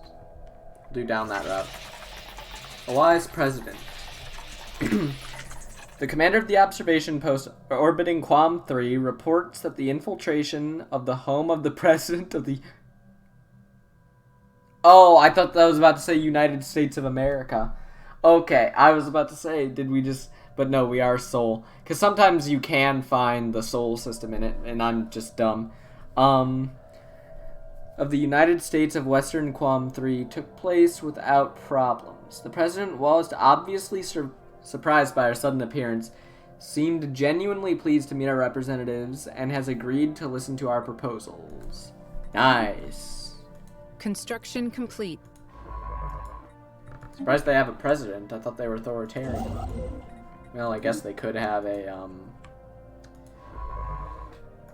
Do down that route. A wise president. The commander of the observation post orbiting Quam 3 reports that the infiltration of the home of the president of the... Oh, I thought that was about to say United States of America. Okay, I was about to say, did we just... But no, we are Sol. Because sometimes you can find the Sol system in it, and I'm just dumb. Of the United States of Western Quam 3 took place without problems. The president, whilst obviously surprised by our sudden appearance, seemed genuinely pleased to meet our representatives and has agreed to listen to our proposals. Nice. Construction complete. Surprised they have a president. I thought they were authoritarian. Well, I guess they could have a,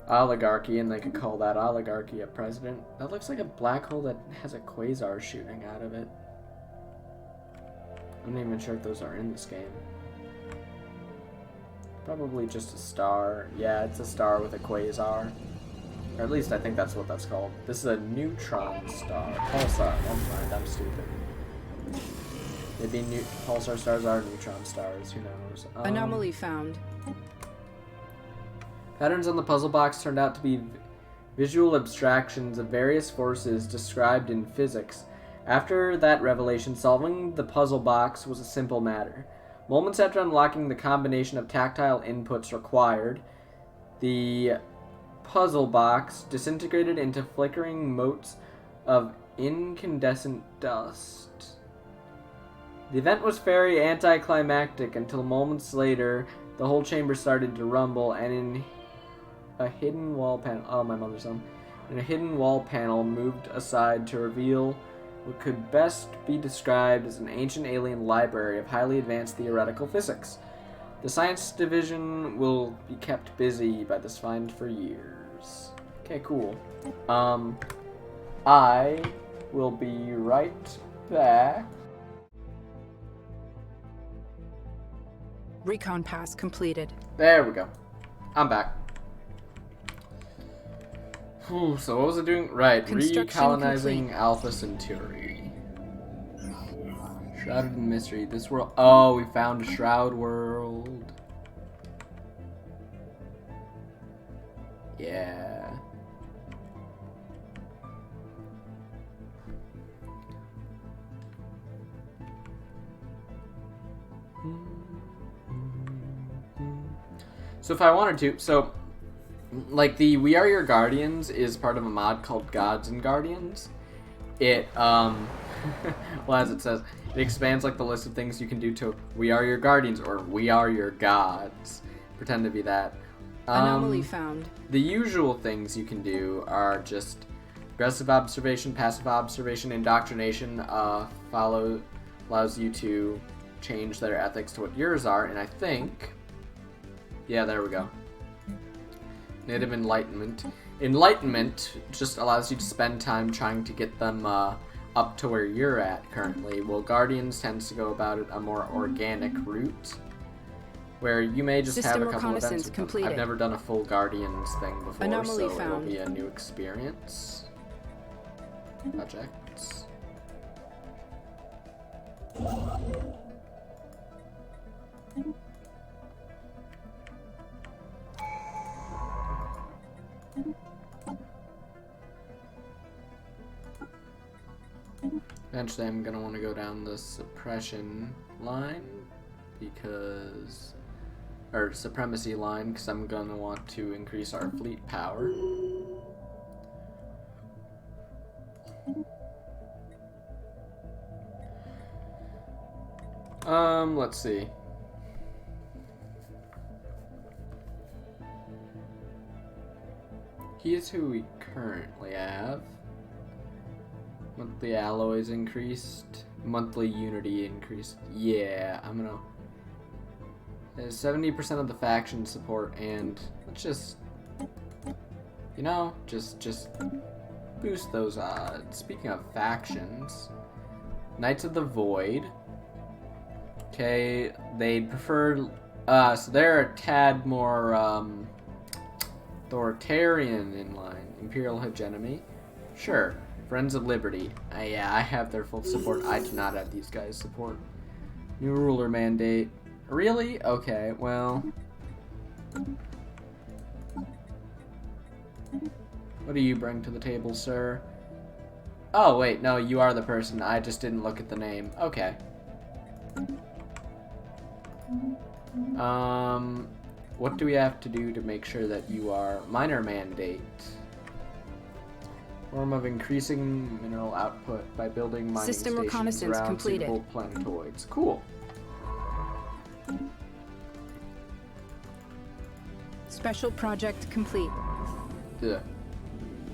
oligarchy, and they could call that oligarchy a president. That looks like a black hole that has a quasar shooting out of it. I'm not even sure if those are in this game. Probably just a star. Yeah, it's a star with a quasar. Or at least I think that's what that's called. This is a neutron star. Pulsar. Never mind, I'm stupid. Maybe pulsar stars are neutron stars. Who knows? Anomaly found. Patterns on the puzzle box turned out to be visual abstractions of various forces described in physics. After that revelation, solving the puzzle box was a simple matter. Moments after unlocking the combination of tactile inputs required, The puzzle box disintegrated into flickering motes of incandescent dust. The event was very anticlimactic until moments later, the whole chamber started to rumble, and in a hidden wall panel... Oh, my mother's home. And a hidden wall panel moved aside to reveal what could best be described as an ancient alien library of highly advanced theoretical physics. The science division will be kept busy by this find for years. Okay, cool. I will be right back. Recon pass completed. There we go. I'm back. So what was it doing? Right, recolonizing Alpha Centauri. Shrouded in mystery. This world... Oh, we found a Shroud world. Yeah. So if I wanted to... So... Like, the We Are Your Guardians is part of a mod called Gods and Guardians. It, well, as it says, it expands, like, the list of things you can do to We Are Your Guardians, or We Are Your Gods. Pretend to be that. Anomaly found. The usual things you can do are just aggressive observation, passive observation, indoctrination, allows you to change their ethics to what yours are, and I think... Yeah, there we go. Native Enlightenment. Enlightenment just allows you to spend time trying to get them up to where you're at currently, while Guardians tends to go about it a more organic route, where you may just have a couple of events. I've never done a full Guardians thing before, Anomaly so found. It'll be a new experience. Projects. Eventually I'm going to want to go down the suppression line because... or supremacy line, because I'm going to want to increase our fleet power. Let's see. Here's who we currently have. Monthly alloys increased. Monthly unity increased. Yeah, I'm gonna... 70% of the faction support, and let's just... You know, just boost those odds. Speaking of factions, Knights of the Void. Okay, they'd prefer... so they're a tad more, authoritarian in line. Imperial Hegemony. Sure. Friends of Liberty. Yeah, I have their full support. I do not have these guys' support. New ruler mandate. Really? Okay, well... What do you bring to the table, sir? Oh, wait, no, you are the person. I just didn't look at the name. Okay. What do we have to do to make sure that you are... Minor mandate. Form of increasing mineral output by building mining System stations reconnaissance around completed. suitable planetoids. Cool. Special project complete. Yeah.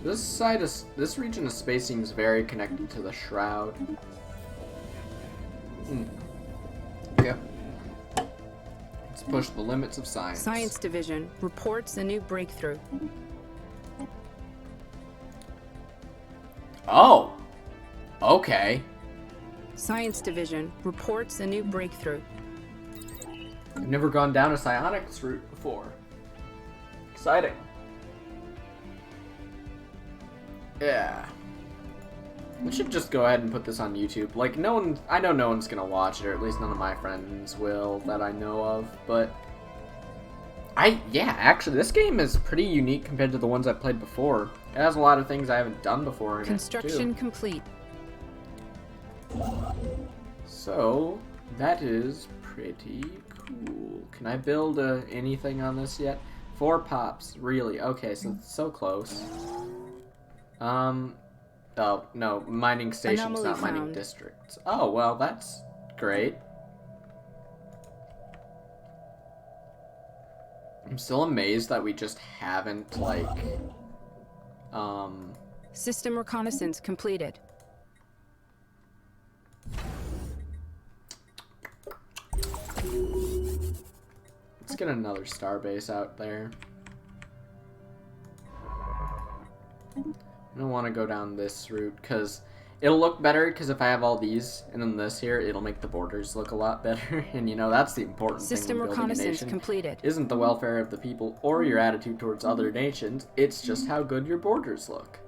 This region of space seems very connected to the Shroud. Yeah. Let's push the limits of science. Science division reports a new breakthrough. Oh! Okay. Science division reports a new breakthrough. I've never gone down a psionics route before. Exciting. Yeah. We should just go ahead and put this on YouTube. Like, no one... I know no one's gonna watch it, or at least none of my friends will that I know of, but... Yeah, actually, this game is pretty unique compared to the ones I've played before. It has a lot of things I haven't done before in Construction it, too. complete. So, that is pretty cool. Can I build anything on this yet? 4 pops, really? Okay, so it's so close. Oh, no, mining stations, Anomaly not mining found. districts. Oh, well, that's great. I'm still amazed that we just haven't, like, System reconnaissance completed. let's get another starbase out there. I don't want to go down this route, because it'll look better, because if I have all these, and then this here, it'll make the borders look a lot better, and you know, that's the important System thing when building a reconnaissance nation. completed. Isn't the welfare of the people or your attitude towards other nations, it's just how good your borders look.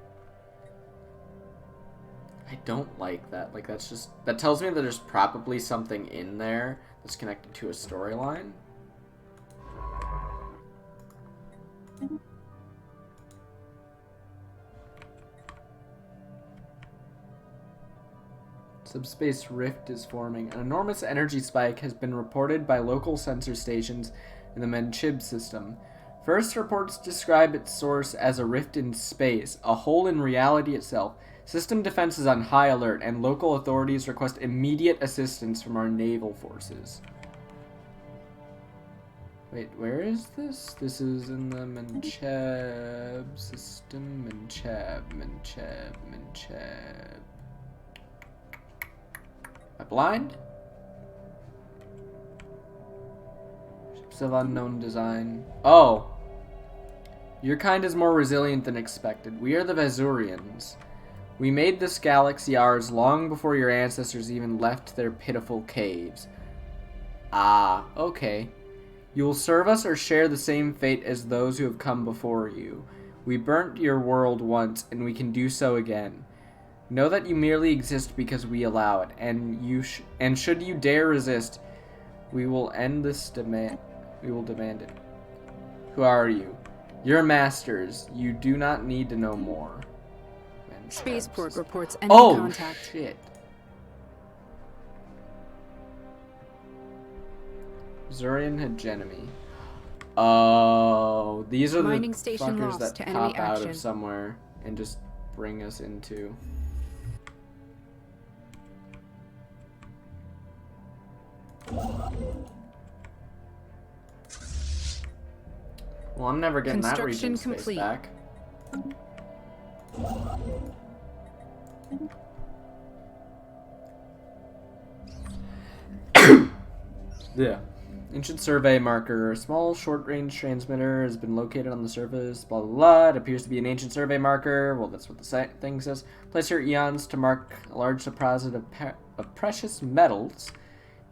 I don't like that. Like, that's just... That tells me that there's probably something in there that's connected to a storyline. Subspace rift is forming. An enormous energy spike has been reported by local sensor stations in the Menchib system. First reports describe its source as a rift in space, a hole in reality itself. System defense is on high alert, and local authorities request immediate assistance from our naval forces. Wait, where is this? This is in the Mencheb system. Mencheb. Am I blind? Ships of unknown design. Oh! Your kind is more resilient than expected. We are the Vezurians. We made this galaxy ours long before your ancestors even left their pitiful caves. Ah, okay. You will serve us or share the same fate as those who have come before you. We burnt your world once, and we can do so again. Know that you merely exist because we allow it, and should you dare resist, we will end this demand. We will demand it. Who are you? You're masters. You do not need to know more. Spaceport reports enemy contact. Oh shit! Zurian hegemony. Oh, these are Mining the station fuckers lost that to enemy pop out action. of somewhere and just bring us into. Well, I'm never getting that Construction region space complete. back. Yeah. Ancient survey marker. A small short-range transmitter has been located on the surface. Blah, blah, blah. It appears to be an ancient survey marker. Well, that's what the thing says. Place your eons to mark a large deposit of precious metals.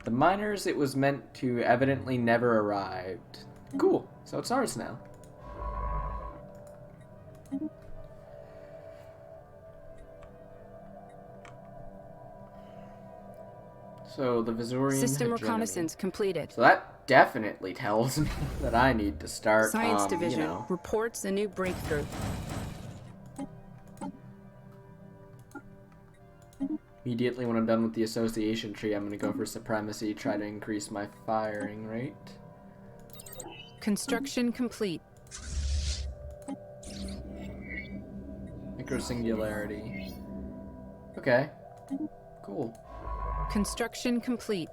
The miners it was meant to evidently never arrived. Cool. So it's ours now. So the Vezurian System hegemony. reconnaissance completed. So that definitely tells me that I need to start, Science Division you know. reports a new breakthrough. Immediately when I'm done with the association tree, I'm going to go for supremacy, try to increase my firing rate. Construction complete. Microsingularity. Okay. Cool. Construction complete.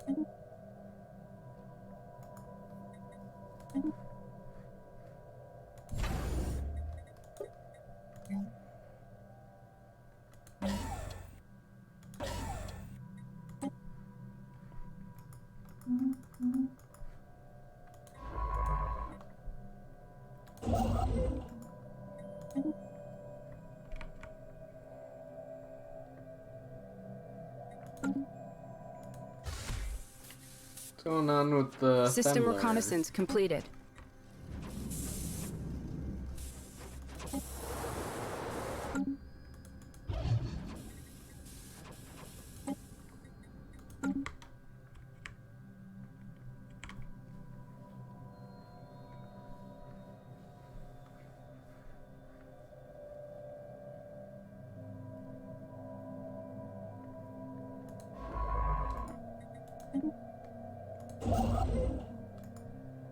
What's going on with the System Femler? reconnaissance completed.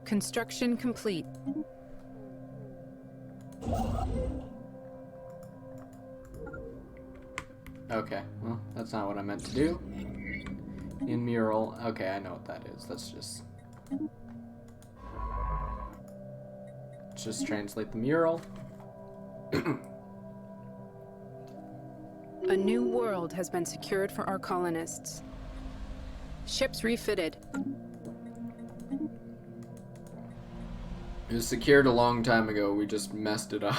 Construction complete. Okay, well, that's not what I meant to do. In mural. Okay, I know what that is. Let's just translate the mural. A new world has been secured for our colonists. Ships refitted. It was secured a long time ago. We just messed it up.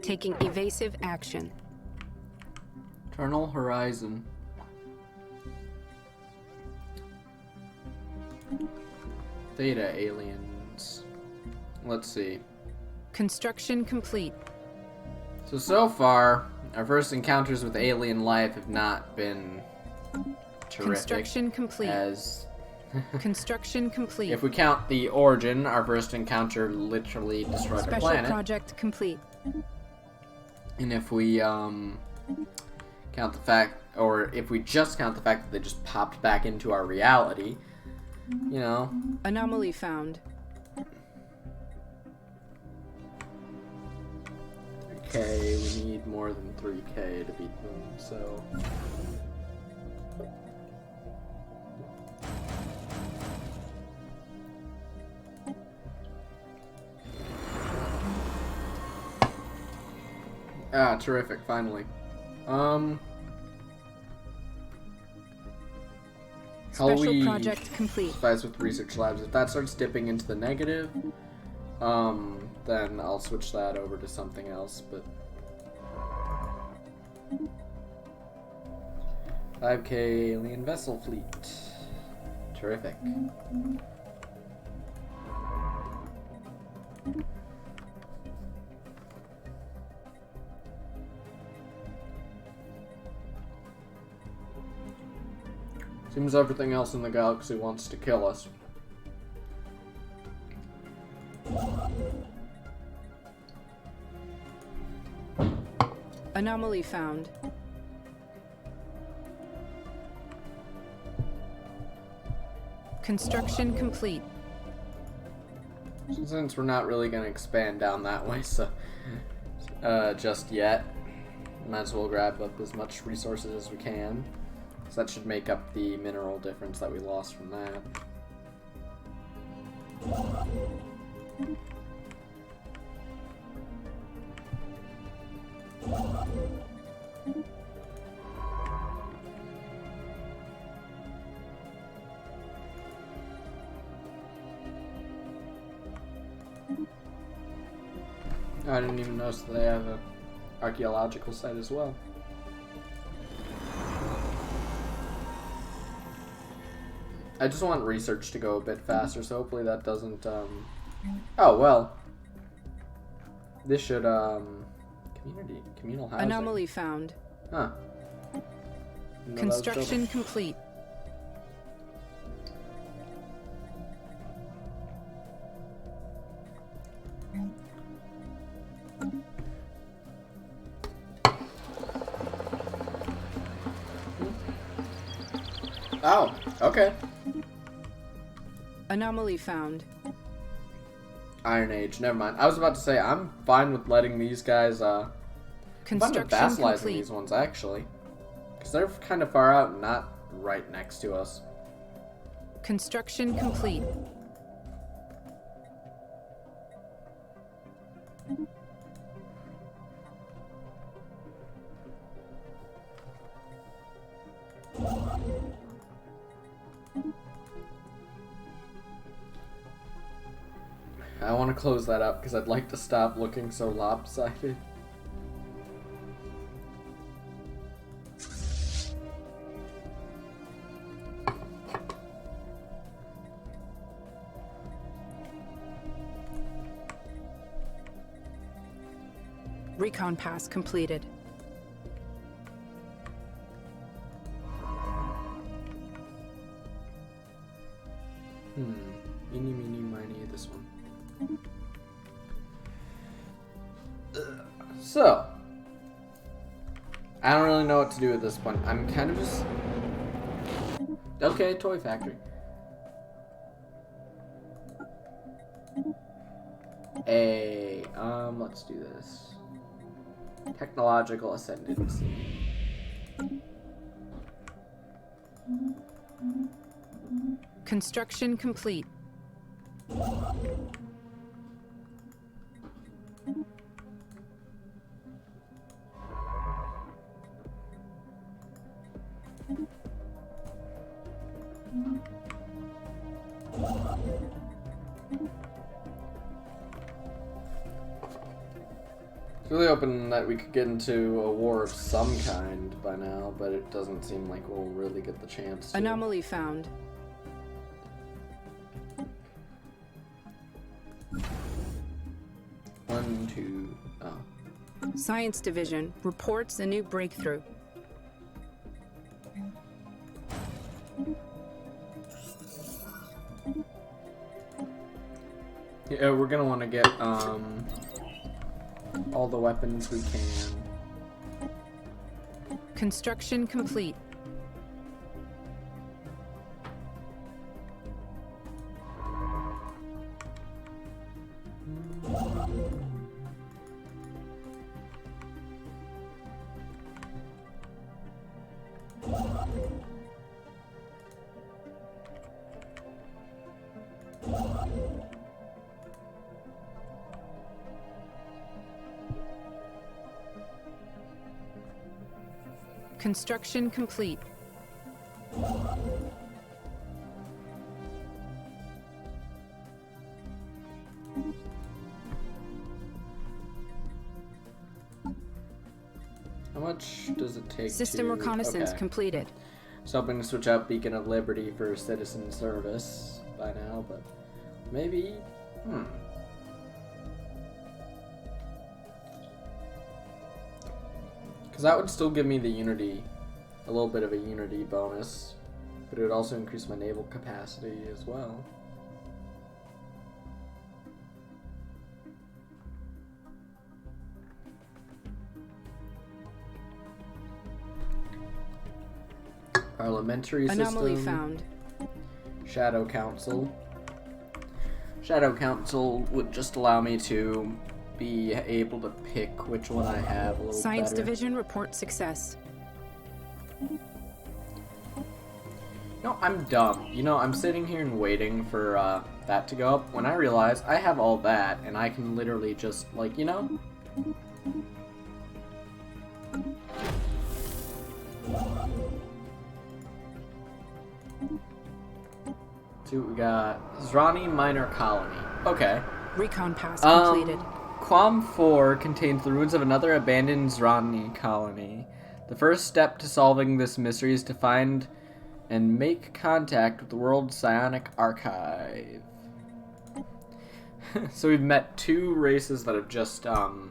Taking evasive action. Eternal Horizon. Theta aliens. Let's see. Construction complete. So far, our first encounters with alien life have not been terrific. Construction complete. As Construction complete. if we count the origin, our first encounter literally destroyed our Special planet. project complete. And if we count the fact, or if we just count the fact that they just popped back into our reality, you know. Anomaly found. Okay, we need more than 3K to beat them, so. Ah, terrific, finally. How Special we project complete. spice with research labs. If that starts dipping into the negative, then I'll switch that over to something else, but 5K alien vessel fleet. Terrific. Seems everything else in the galaxy wants to kill us. Anomaly found. Construction complete. Since we're not really going to expand down that way, so just yet, might as well grab up as much resources as we can. So that should make up the mineral difference that we lost from that. I didn't even notice that they have an archaeological site as well. I just want research to go a bit faster, so hopefully that doesn't, Oh, well. This should, communal housing. Anomaly found. Huh. Didn't know that was Construction complete. Oh, okay. Anomaly found. Iron Age, never mind. I was about to say, I'm fine with letting these guys, I'm fine with Construction vassalizing complete. these ones, actually. Because they're kind of far out and not right next to us. Construction complete. I want to close that up because I'd like to stop looking so lopsided. Recon pass completed. Eeny, meeny, miny, this one. So, I don't really know what to do at this point. I'm kind of just... Okay, toy factory. Let's do this. Technological ascendancy. Construction complete. Really hoping that we could get into a war of some kind by now, but it doesn't seem like we'll really get the chance to. Anomaly found. One, two, oh. Science Division reports a new breakthrough. Yeah, we're gonna want to get, all the weapons we can. Construction complete. Construction complete. How much does it take System to... reconnaissance okay. completed. So hoping to switch out Beacon of Liberty for citizen service by now, but maybe... Because that would still give me the Unity, a little bit of a Unity bonus, but it would also increase my naval capacity as well. Parliamentary Anomaly system. found. Shadow Council. Shadow Council would just allow me to be able to pick which one I have a little Science better. Division report success. No, I'm dumb. You know, I'm sitting here and waiting for that to go up when I realize I have all that and I can literally just, like, you know? See what we got. Zrani Minor Colony. Okay. Recon pass completed. Quam 4 contains the ruins of another abandoned Zrani colony. The first step to solving this mystery is to find and make contact with the World Psionic Archive. So we've met two races that have just gone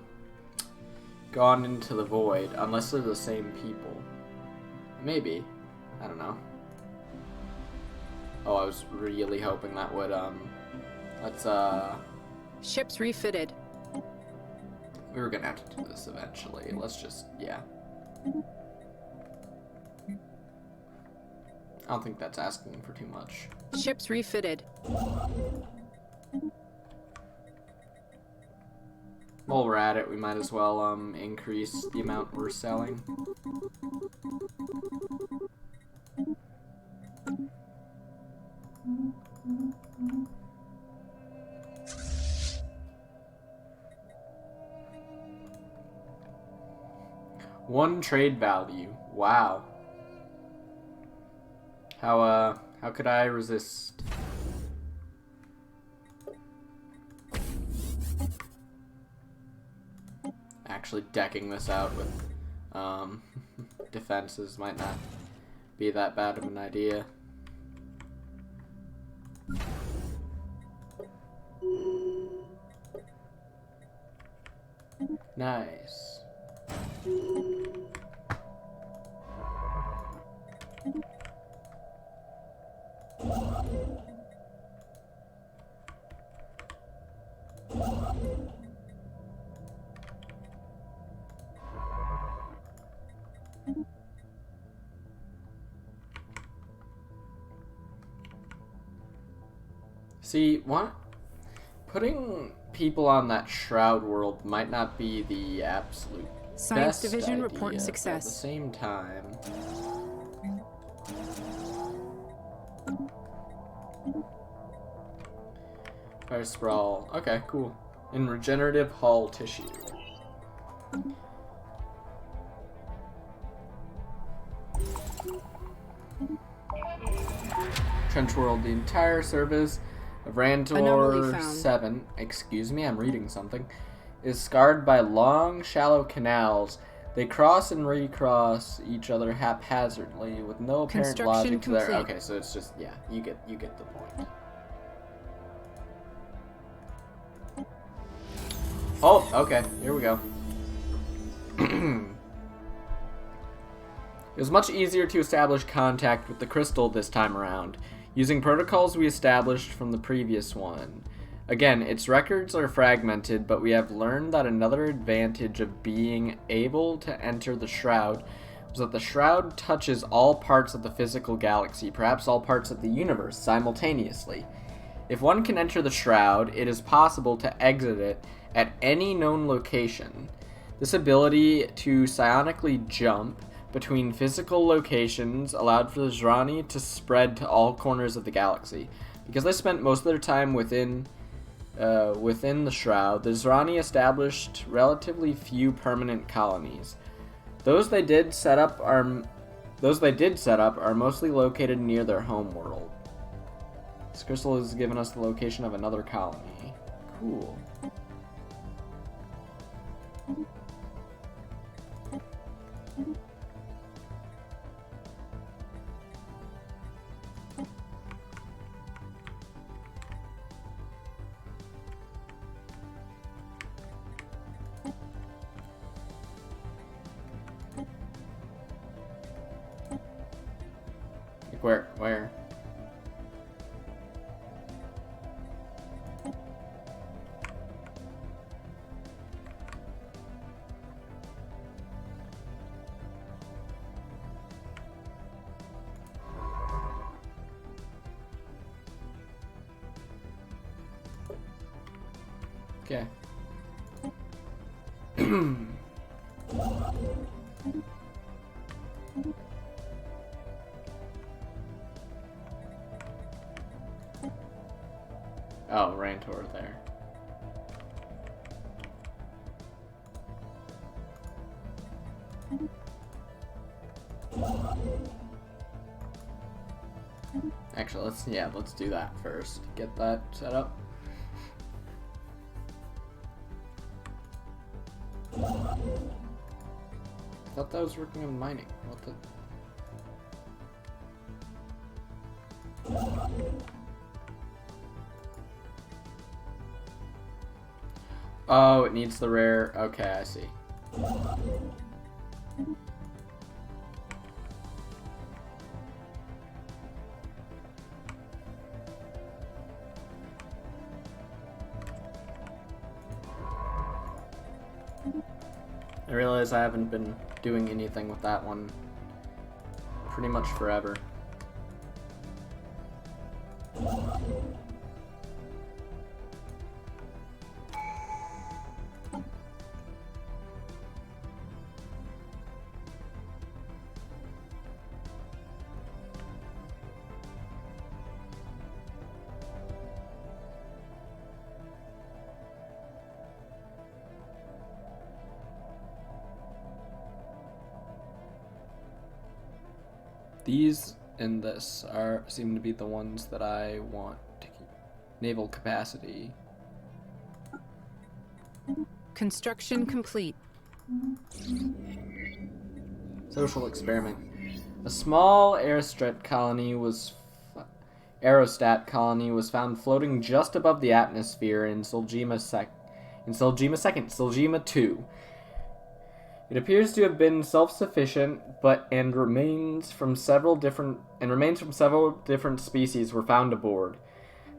into the void, unless they're the same people. Maybe. I don't know. Oh, I was really hoping that would, let's, Ships refitted. we were gonna have to do this eventually. Let's just, yeah. I don't think that's asking for too much. Ships refitted. While we're at it, we might as well, increase the amount we're selling. One trade value. Wow. How could I resist? Actually decking this out with, defenses might not be that bad of an idea. Nice. See, putting people on that Shroud world might not be the absolute Science best Division idea, report but at the success. same time, Fire Sprawl. Okay, cool. In regenerative hull tissue. Trench World, the entire surface of Anomaly Rantor found. 7, excuse me, I'm reading something, is scarred by long, shallow canals. They cross and recross each other haphazardly with no apparent Construction logic to their... complete. Okay, so it's just, yeah, you get the point. Oh, okay, here we go. It was much easier to establish contact with the crystal this time around, using protocols we established from the previous one. Again, its records are fragmented, but we have learned that another advantage of being able to enter the Shroud was that the Shroud touches all parts of the physical galaxy, perhaps all parts of the universe, simultaneously. If one can enter the Shroud, it is possible to exit it at any known location. This ability to psionically jump between physical locations allowed for the Zyldrix to spread to all corners of the galaxy. Because they spent most of their time within the Shroud, the Zyldrix established relatively few permanent colonies. Those they did set up are mostly located near their home world. This crystal has given us the location of another colony. Cool. Where? Okay. Oh, Rantor there. Actually, let's do that first. Get that set up. I thought that was working on mining. What the? Oh, it needs the rare. Okay, I see. I realize I haven't been doing anything with that one pretty much forever. These and this seem to be the ones that I want to keep. Naval capacity. Construction complete. Social experiment. A small aerostat colony was found floating just above the atmosphere in in Seljima II, Seljima 2. It appears to have been self-sufficient, and remains from several different species were found aboard.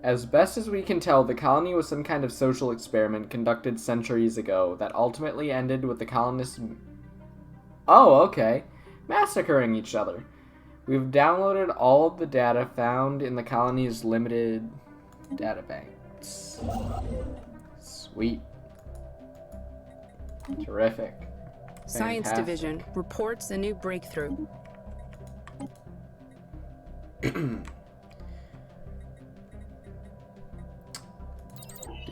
As best as we can tell, the colony was some kind of social experiment conducted centuries ago that ultimately ended with the colonists... Oh, okay. Massacring each other. We've downloaded all of the data found in the colony's limited databanks. Sweet. Terrific. Science Fantastic. Division reports a new breakthrough. Do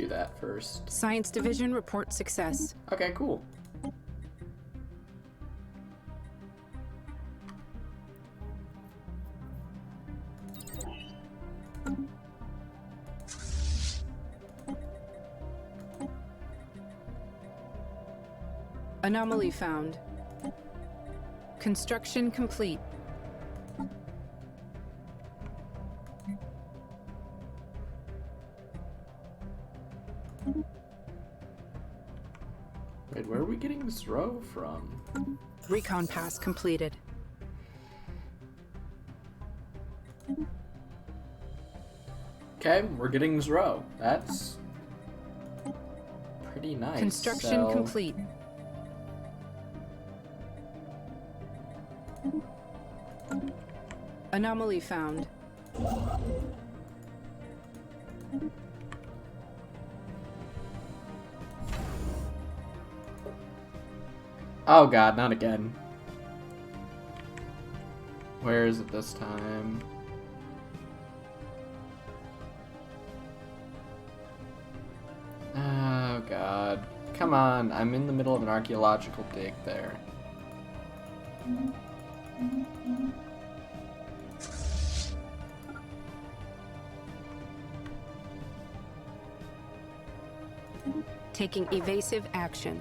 that first. Science Division reports success. Okay, cool. Anomaly found. Construction complete. Wait, where are we getting this row from? Recon pass completed. Okay, we're getting this row. That's pretty nice. Construction complete. Anomaly found. Oh god, not again. Where is it this time? Oh god. Come on, I'm in the middle of an archaeological dig there. Taking evasive action.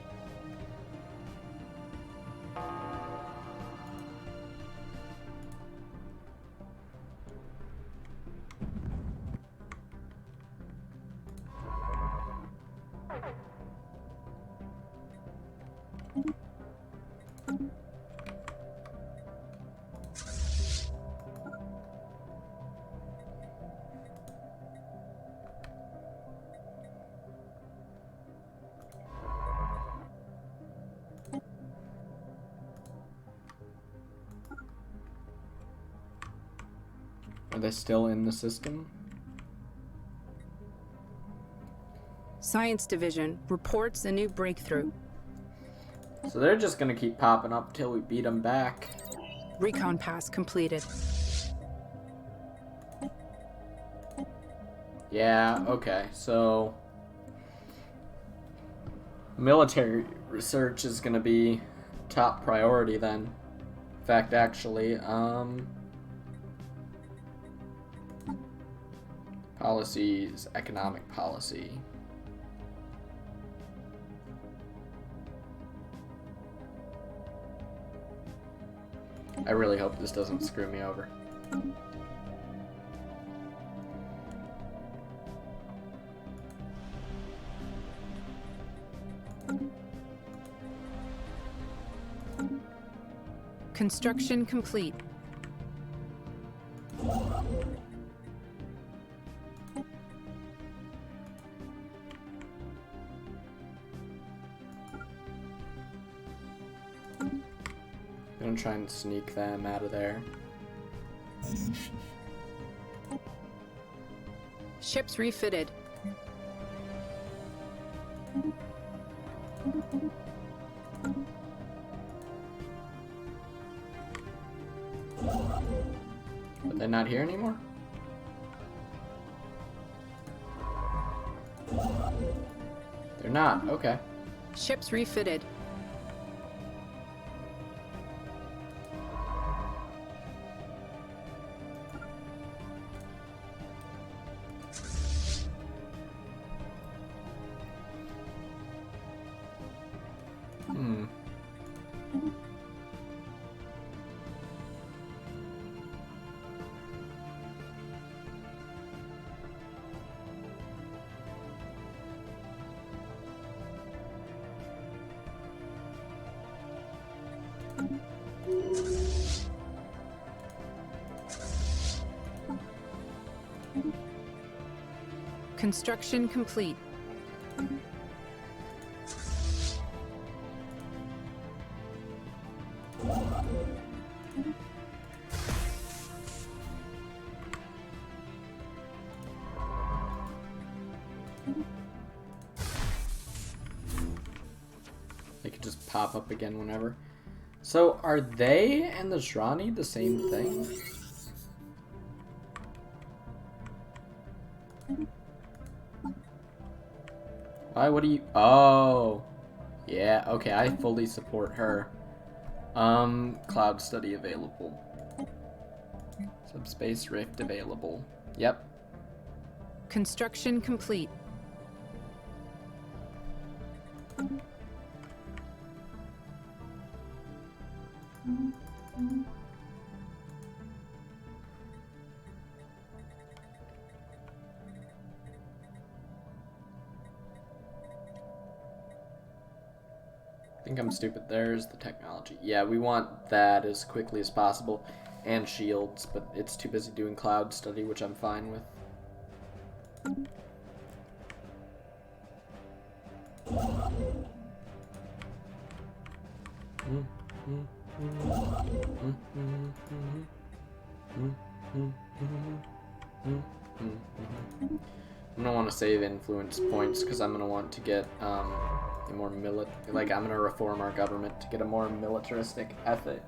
Are they still in the system? Science Division reports a new breakthrough. So they're just gonna keep popping up till we beat them back. Recon pass completed. Yeah, okay, so... military research is gonna be top priority then. In fact, actually, policies, economic policy. I really hope this doesn't screw me over. Construction complete. Gonna try and sneak them out of there. Ships refitted. But they're not here anymore? They're not, okay. Ships refitted. Construction complete. They could just pop up again whenever. So, are they and the Zrani the same thing? Why, what do you... Oh. Yeah, okay, I fully support her. Cloud study available. Subspace rift available. Yep. Construction complete. I think I'm stupid. There's the technology. Yeah, we want that as quickly as possible. And shields, but it's too busy doing cloud study, which I'm fine with. I'm gonna want to save influence points because I'm gonna want to get a more I'm gonna reform our government to get a more militaristic ethic,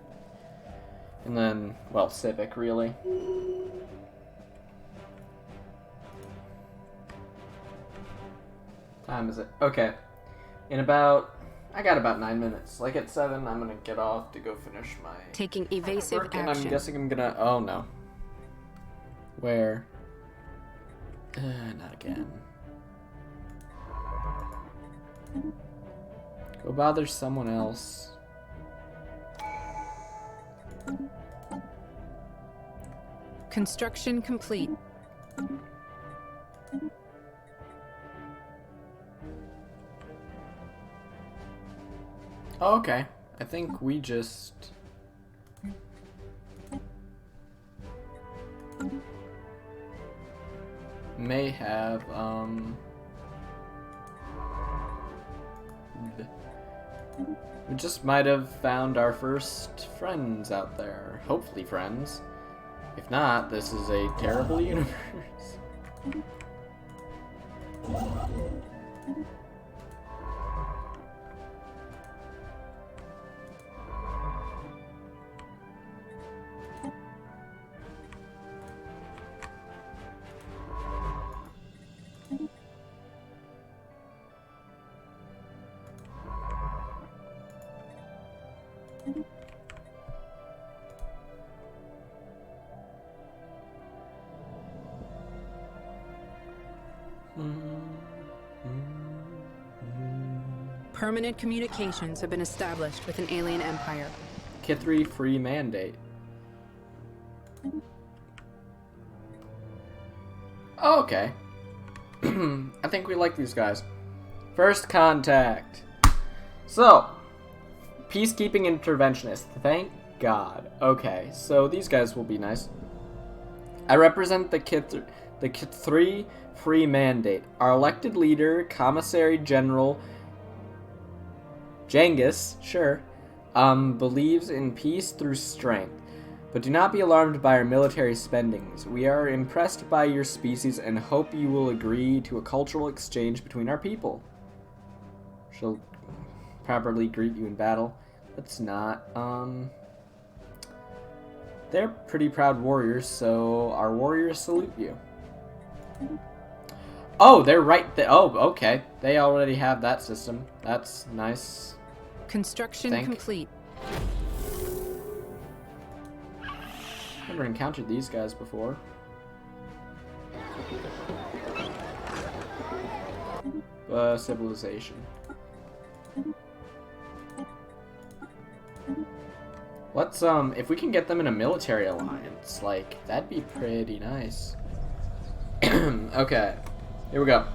and then, well, civic really. Time is it? Okay, I got about 9 minutes. Like at 7, I'm gonna get off to go finish my Taking evasive work, and action. I'm guessing I'm gonna. Oh no. Where? Not again. Go bother someone else. Construction complete. Oh, okay. I think we just... may have, we just might have found our first friends out there. Hopefully friends. If not, this is a terrible universe. Permanent communications have been established with an alien empire. Kithri free mandate. Oh, okay. I think we like these guys. First contact. So, peacekeeping interventionist. Thank God. Okay, so these guys will be nice. I represent the Kithri free mandate. Our elected leader, Commissary General Jengis, sure, believes in peace through strength. But do not be alarmed by our military spendings. We are impressed by your species and hope you will agree to a cultural exchange between our people. She'll properly greet you in battle. Let's not. They're pretty proud warriors, so our warriors salute you. Oh, they're right there. Oh, okay. They already have that system. That's nice. Construction complete. Never encountered these guys before. Civilization. Let's, if we can get them in a military alliance, like, that'd be pretty nice. Okay, here we go.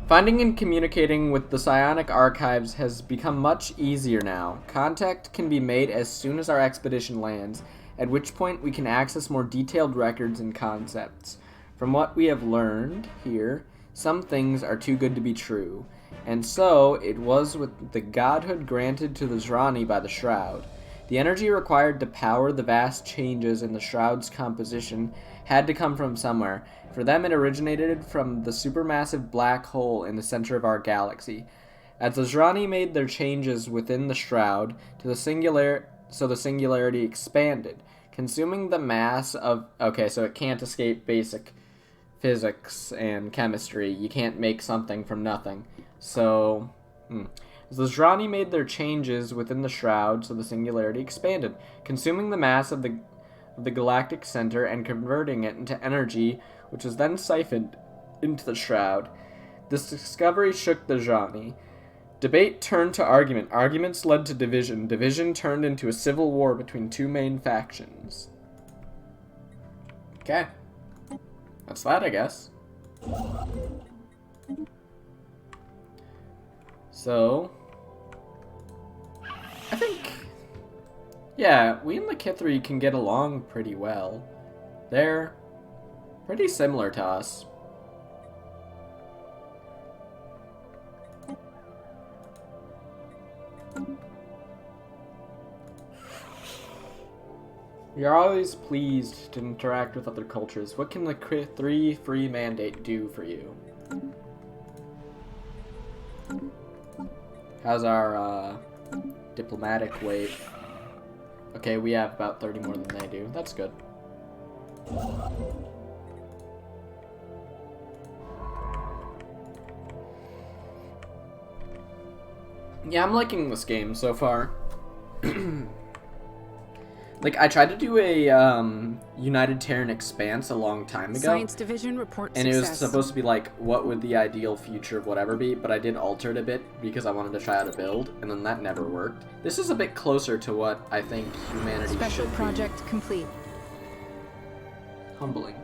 Finding and communicating with the psionic archives has become much easier now. Contact can be made as soon as our expedition lands, at which point we can access more detailed records and concepts. From what we have learned here, some things are too good to be true, and so it was with the godhood granted to the Zyldrix by the Shroud. The energy required to power the vast changes in the Shroud's composition had to come from somewhere. For them, it originated from the supermassive black hole in the center of our galaxy. As the Zyldrix made their changes within the Shroud, the singularity expanded, consuming the mass of... Okay, so it can't escape basic physics and chemistry. You can't make something from nothing. So... As the Zyldrix made their changes within the Shroud, so the singularity expanded, consuming the mass of the galactic center and converting it into energy, which was then siphoned into the Shroud. This discovery shook the Zyldrix. Debate turned to argument. Arguments led to division. Division turned into a civil war between two main factions. Okay. That's that, I guess. So, I think, yeah, we and the Kithri can get along pretty well. They're pretty similar to us. We are always pleased to interact with other cultures. What can the Kithri Free Mandate do for you? How's our diplomatic weight? Okay, we have about 30 more than they do. That's good. Yeah, I'm liking this game so far. Like, I tried to do a United Terran Expanse a long time ago. Science Division reports and it was success. supposed to be like, what would the ideal future of whatever be, but I did alter it a bit because I wanted to try out a build, and then that never worked. This is a bit closer to what I think humanity Special should project be. complete. Humbling.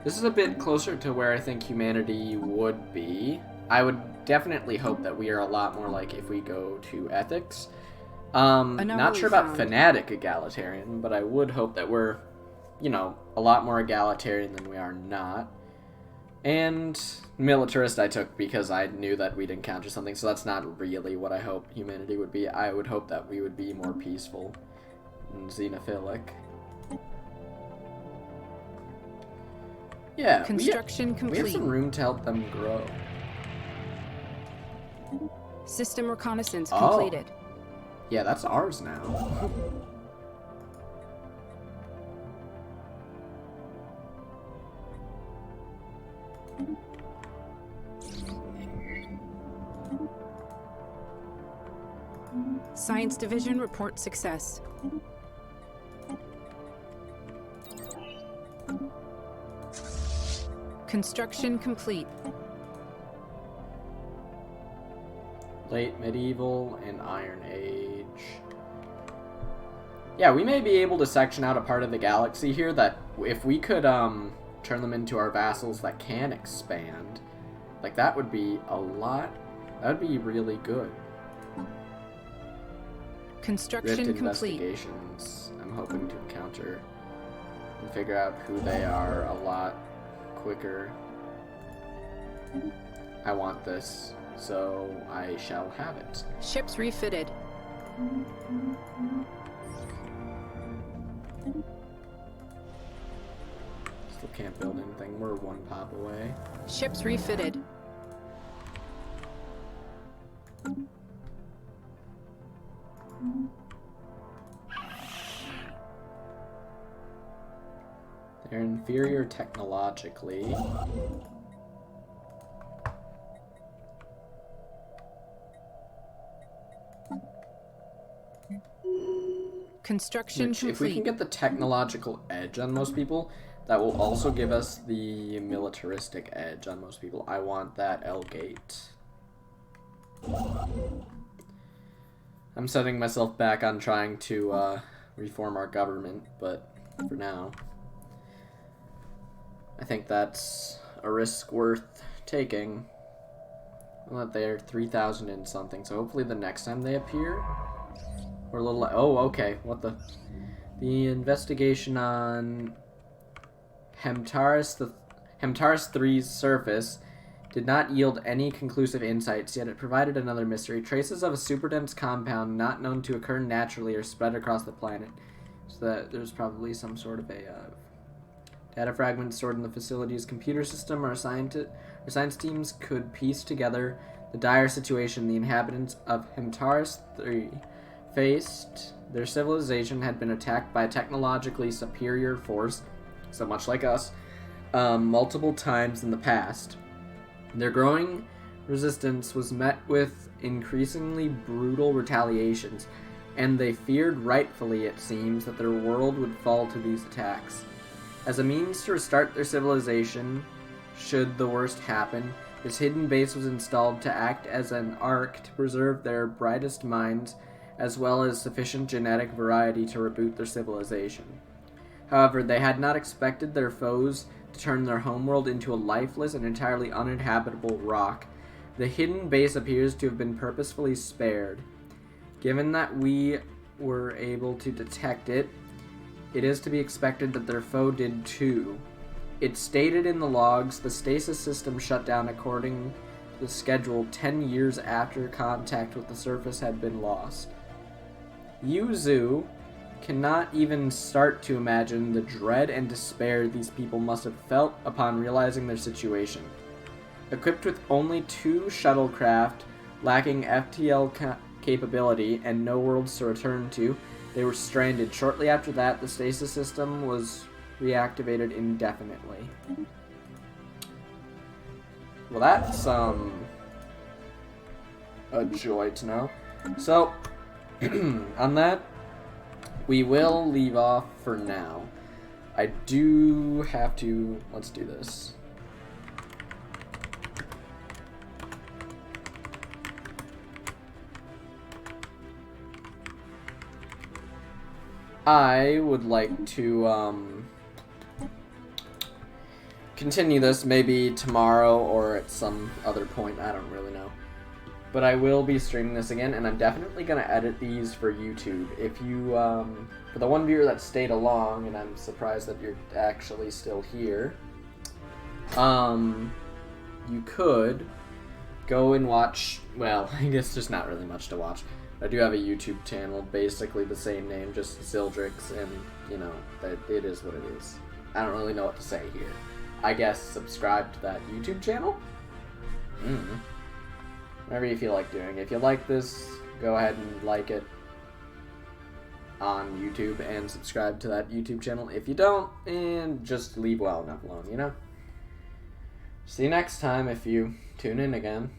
This is a bit closer to where I think humanity would be. I would definitely hope that we are a lot more like if we go to ethics. Not sure about fanatic egalitarian, but I would hope that we're, you know, a lot more egalitarian than we are not. And militarist I took because I knew that we'd encounter something, so that's not really what I hope humanity would be. I would hope that we would be more peaceful and xenophilic. Yeah, Construction we have complete. some room to help them grow. System reconnaissance Oh. completed. Yeah, that's ours now. Science Division report success. Construction complete. Late medieval and Iron Age. Yeah, we may be able to section out a part of the galaxy here that if we could turn them into our vassals that can expand, like that would be a lot. That would be really good. Construction Rift complete. investigations. I'm hoping to encounter and figure out who they are a lot quicker. I want this, so I shall have it. Ships refitted. Still can't build anything. We're one pop away. Ships refitted. They're inferior technologically. Construction Which, complete. if we can get the technological edge on most people, that will also give us the militaristic edge on most people. I want that L gate. I'm setting myself back on trying to reform our government, but for now, I think that's a risk worth taking. Well, they're 3,000 and something, so hopefully the next time they appear, we're a little... Oh, okay. What the... The investigation on Hemtaris 3's surface did not yield any conclusive insights, yet it provided another mystery. Traces of a superdense compound not known to occur naturally are spread across the planet. So that there's probably some sort of a data fragment stored in the facility's computer system. Our science teams could piece together the dire situation the inhabitants of Hemtaris 3 faced. Their civilization had been attacked by a technologically superior force, so much like us, multiple times in the past. Their growing resistance was met with increasingly brutal retaliations, and they feared, rightfully it seems, that their world would fall to these attacks. As a means to restart their civilization, should the worst happen, this hidden base was installed to act as an ark to preserve their brightest minds, as well as sufficient genetic variety to reboot their civilization. However, they had not expected their foes to turn their homeworld into a lifeless and entirely uninhabitable rock. The hidden base appears to have been purposefully spared. Given that we were able to detect it, it is to be expected that their foe did too. It stated in the logs the stasis system shut down according to the schedule 10 years after contact with the surface had been lost. Yuzu cannot even start to imagine the dread and despair these people must have felt upon realizing their situation. Equipped with only 2 shuttlecraft, lacking FTL capability, and no worlds to return to, they were stranded. Shortly after that, the stasis system was reactivated indefinitely. Well, that's, a joy to know. So, on that, we will leave off for now. I do have to... Let's do this. I would like to continue this maybe tomorrow or at some other point. I don't really know. But I will be streaming this again, and I'm definitely going to edit these for YouTube. If you, for the one viewer that stayed along, and I'm surprised that you're actually still here, you could go and watch, well, I guess there's not really much to watch. I do have a YouTube channel, basically the same name, just Zyldrix, and, you know, it is what it is. I don't really know what to say here. I guess subscribe to that YouTube channel? Whatever you feel like doing. If you like this, go ahead and like it on YouTube and subscribe to that YouTube channel. If you don't, and just leave well enough alone, you know? See you next time if you tune in again.